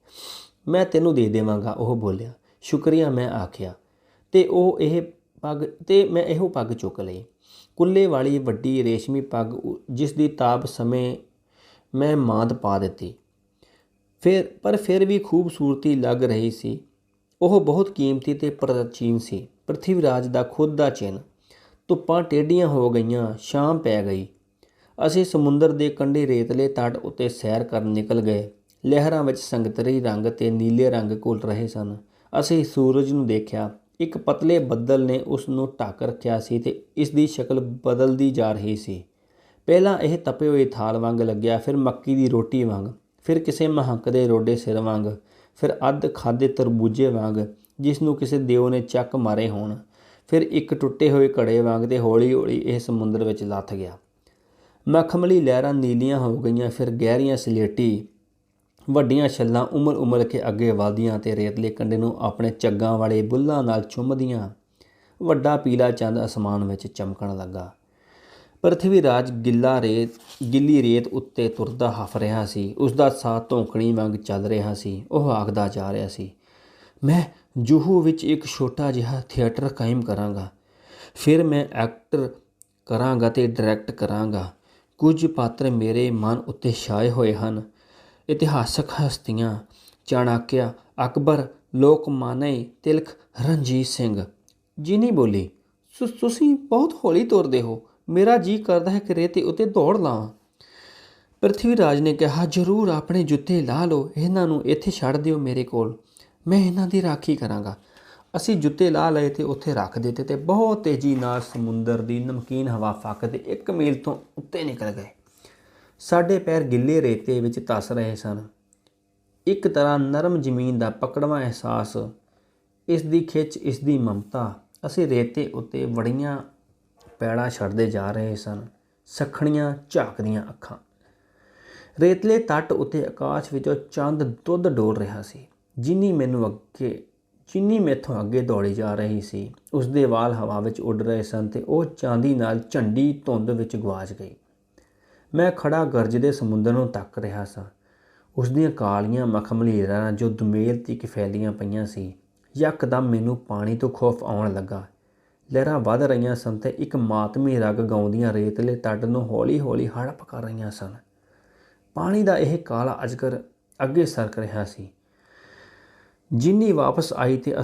ਮੈਂ ਤੈਨੂੰ ਦੇ ਦੇਵਾਂਗਾ, ਉਹ ਬੋਲਿਆ। ਸ਼ੁਕਰੀਆ, ਮੈਂ ਆਖਿਆ ਤੇ ਮੈਂ ਇਹੋ ਪੱਗ ਚੁੱਕ ਲਈ। ਕੁੱਲੇ ਵਾਲੀ ਵੱਡੀ ਰੇਸ਼ਮੀ ਪੱਗ, ਜਿਸ ਦੀ ਤਾਬ ਸਮੇਂ ਮੈਂ ਮਾਂਦ ਪਾ ਦਿੱਤੀ, ਪਰ ਫਿਰ ਵੀ ਖੂਬਸੂਰਤੀ ਲੱਗ ਰਹੀ ਸੀ। ਉਹ ਬਹੁਤ ਕੀਮਤੀ ਤੇ ਪ੍ਰਾਚੀਨ ਸੀ। ਪ੍ਰਿਥਵੀ ਰਾਜ ਦਾ ਖੁਦ ਦਾ ਚਿੰਨ੍ਹ। ਧੁੱਪਾਂ ਟੇਢੀਆਂ ਹੋ ਗਈਆਂ, ਸ਼ਾਮ ਪੈ ਗਈ। ਅਸੀਂ ਸਮੁੰਦਰ ਦੇ ਕੰਢੇ ਰੇਤਲੇ ਤੱਟ ਉੱਤੇ ਸੈਰ ਕਰਨ ਨਿਕਲ ਗਏ। ਲਹਿਰਾਂ ਵਿੱਚ ਸੰਗਤਰੀ ਰੰਗ ਤੇ ਨੀਲੇ ਰੰਗ ਘੁਲ ਰਹੇ ਸਨ। ਅਸੀਂ ਸੂਰਜ ਨੂੰ ਦੇਖਿਆ। ਇੱਕ ਪਤਲੇ ਬੱਦਲ ਨੇ ਉਸ ਨੂੰ ਢੱਕ ਰੱਖਿਆ ਸੀ ਤੇ ਇਸ ਦੀ ਸ਼ਕਲ ਬਦਲਦੀ ਜਾ ਰਹੀ ਸੀ। ਪਹਿਲਾਂ ਇਹ ਤਪੇ ਹੋਏ ਥਾਲ ਵਾਂਗ ਲੱਗਿਆ, ਫਿਰ ਮੱਕੀ ਦੀ ਰੋਟੀ ਵਾਂਗ, ਫਿਰ ਕਿਸੇ ਮਹੱਕਦੇ ਰੋਡੇ ਸਿਰ ਵਾਂਗ, ਫਿਰ ਅੱਧ ਖਾਦੇ ਤਰਬੂਜੇ ਵਾਂਗ ਜਿਸ ਨੂੰ ਕਿਸੇ ਦਿਓ ਨੇ ਚੱਕ ਮਾਰੇ ਹੋਣ, ਫਿਰ ਇੱਕ ਟੁੱਟੇ ਹੋਏ ਘੜੇ ਵਾਂਗ, ਤੇ ਹੌਲੀ ਹੌਲੀ ਇਹ ਸਮੁੰਦਰ ਵਿੱਚ ਲੱਥ ਗਿਆ। ਮਖਮਲੀ ਲਹਿਰਾਂ ਨੀਲੀਆਂ ਹੋ ਗਈਆਂ, ਫਿਰ ਗਹਿਰੀਆਂ ਸਲੇਟੀ ਵੱਡੀਆਂ ਛੱਲਾਂ ਉਮਲ ਕੇ ਅੱਗੇ ਵਧਦੀਆਂ ਤੇ ਰੇਤਲੇ ਕੰਢੇ ਨੂੰ ਆਪਣੇ ਝੱਗਾਂ ਵਾਲੇ ਬੁੱਲ੍ਹਾਂ ਨਾਲ ਚੁੰਮਦੀਆਂ। ਵੱਡਾ ਪੀਲਾ ਚੰਦ ਅਸਮਾਨ ਵਿੱਚ ਚਮਕਣ ਲੱਗਾ। ਪ੍ਰਿਥਵੀ ਰਾਜ ਗਿੱਲੀ ਰੇਤ ਉੱਤੇ ਤੁਰਦਾ ਹਫ ਰਿਹਾ ਸੀ। ਉਸਦਾ ਸਾਹ ਧੌਂਕਣੀ ਵਾਂਗ ਚੱਲ ਰਿਹਾ ਸੀ। ਉਹ ਆਖਦਾ ਜਾ ਰਿਹਾ ਸੀ, ਮੈਂ ਜੂਹੂ ਵਿੱਚ ਇੱਕ ਛੋਟਾ ਜਿਹਾ ਥੀਏਟਰ ਕਾਇਮ ਕਰਾਂਗਾ। ਫਿਰ ਮੈਂ ਐਕਟ ਕਰਾਂਗਾ ਤੇ ਡਾਇਰੈਕਟ ਕਰਾਂਗਾ। ਕੁਝ ਪਾਤਰ ਮੇਰੇ ਮਨ ਉੱਤੇ ਛਾਏ ਹੋਏ ਹਨ। ਇਤਿਹਾਸਕ ਹਸਤੀਆਂ, ਚਾਣਕਿਆ, ਅਕਬਰ, ਲੋਕਮਾਨਯ ਤਿਲਕ, ਰਣਜੀਤ ਸਿੰਘ। ਜੀਨੀ ਬੋਲੀ, ਤੁਸੀਂ ਬਹੁਤ ਹੌਲੀ ਤੁਰਦੇ ਹੋ। ਮੇਰਾ ਜੀ ਕਰਦਾ ਹੈ ਕਿ ਰੇਤੇ ਉੱਤੇ ਦੌੜ ਲਾਵਾਂ। ਪ੍ਰਿਥਵੀ ਰਾਜ ਨੇ ਕਿਹਾ, ਜ਼ਰੂਰ, ਆਪਣੇ ਜੁੱਤੇ ਲਾਹ ਲਓ। ਇਹਨਾਂ ਨੂੰ ਇੱਥੇ ਛੱਡ ਦਿਓ ਮੇਰੇ ਕੋਲ, ਮੈਂ ਇਹਨਾਂ ਦੀ ਰਾਖੀ ਕਰਾਂਗਾ। ਅਸੀਂ ਜੁੱਤੇ ਲਾਹ ਲਏ ਤੇ ਉੱਥੇ ਰੱਖ ਦਿੱਤੇ ਤੇ ਬਹੁਤ ਤੇਜ਼ੀ ਨਾਲ ਸਮੁੰਦਰ ਦੀ ਨਮਕੀਨ ਹਵਾ ਫੱਕਦੇ 1 ਮੀਲ ਤੋਂ ਉੱਤੇ ਨਿਕਲ ਗਏ। ਸਾਡੇ ਪੈਰ ਗਿੱਲੇ ਰੇਤੇ ਵਿੱਚ ਧੱਸ ਰਹੇ ਸਨ। ਇੱਕ ਤਰ੍ਹਾਂ ਨਰਮ ਜ਼ਮੀਨ ਦਾ ਪਕੜਵਾਂ ਅਹਿਸਾਸ, ਇਸ ਦੀ ਖਿੱਚ, ਇਸ ਦੀ ਮਮਤਾ। ਅਸੀਂ ਰੇਤੇ ਉੱਤੇ ਵੜੀਆਂ ਪੈੜਾਂ ਛੱਡਦੇ ਜਾ ਰਹੇ ਸਨ, ਸੱਖਣੀਆਂ ਝਾਕਦੀਆਂ ਅੱਖਾਂ। ਰੇਤਲੇ ਤੱਟ ਉੱਤੇ ਆਕਾਸ਼ ਵਿੱਚੋਂ ਚੰਦ ਦੁੱਧ ਡੋਲ ਰਿਹਾ ਸੀ। ਜਿੰਨੀ ਮੈਥੋਂ ਅੱਗੇ ਦੌੜੀ ਜਾ ਰਹੀ ਸੀ, ਉਸਦੇ ਵਾਲ ਹਵਾ ਵਿੱਚ ਉੱਡ ਰਹੇ ਸਨ ਤੇ ਉਹ ਚਾਂਦੀ ਨਾਲ ਝੰਡੀ ਧੁੰਦ ਵਿੱਚ ਗੁਆਚ ਗਈ। ਮੈਂ ਖੜਾ ਗਰਜਦੇ ਸਮੁੰਦਰ ਨੂੰ ਤੱਕ ਰਿਹਾ ਸਾਂ। ਉਸਦੀਆਂ ਕਾਲੀਆਂ ਮਖਮਲੀ ਲਹਿਰਾਂ ਜੋ ਦੁਮੇਲ ਤੀਕ ਫੈਲੀਆਂ ਪਈਆਂ ਸੀ। ਯਕਦਮ ਮੈਨੂੰ ਪਾਣੀ ਤੋਂ ਖੌਫ ਆਉਣ ਲੱਗਾ। ਲਹਿਰਾਂ ਵੱਧ ਰਹੀਆਂ ਸਨ ਤੇ ਇੱਕ ਮਾਤਮੀ ਰਗ ਗਾਉਂਦੀਆਂ ਰੇਤਲੇ ਤੱਟ ਨੂੰ ਹੌਲੀ ਹੌਲੀ ਹੜਪ ਕਰ ਰਹੀਆਂ ਸਨ। ਪਾਣੀ ਦਾ ਇਹ ਕਾਲਾ ਅਜਗਰ ਅੱਗੇ ਸਰਕ ਰਿਹਾ ਸੀ। ਜਿੰਨੀ ਵਾਪਸ ਆਈ ਤੇ ਅਸੀਂ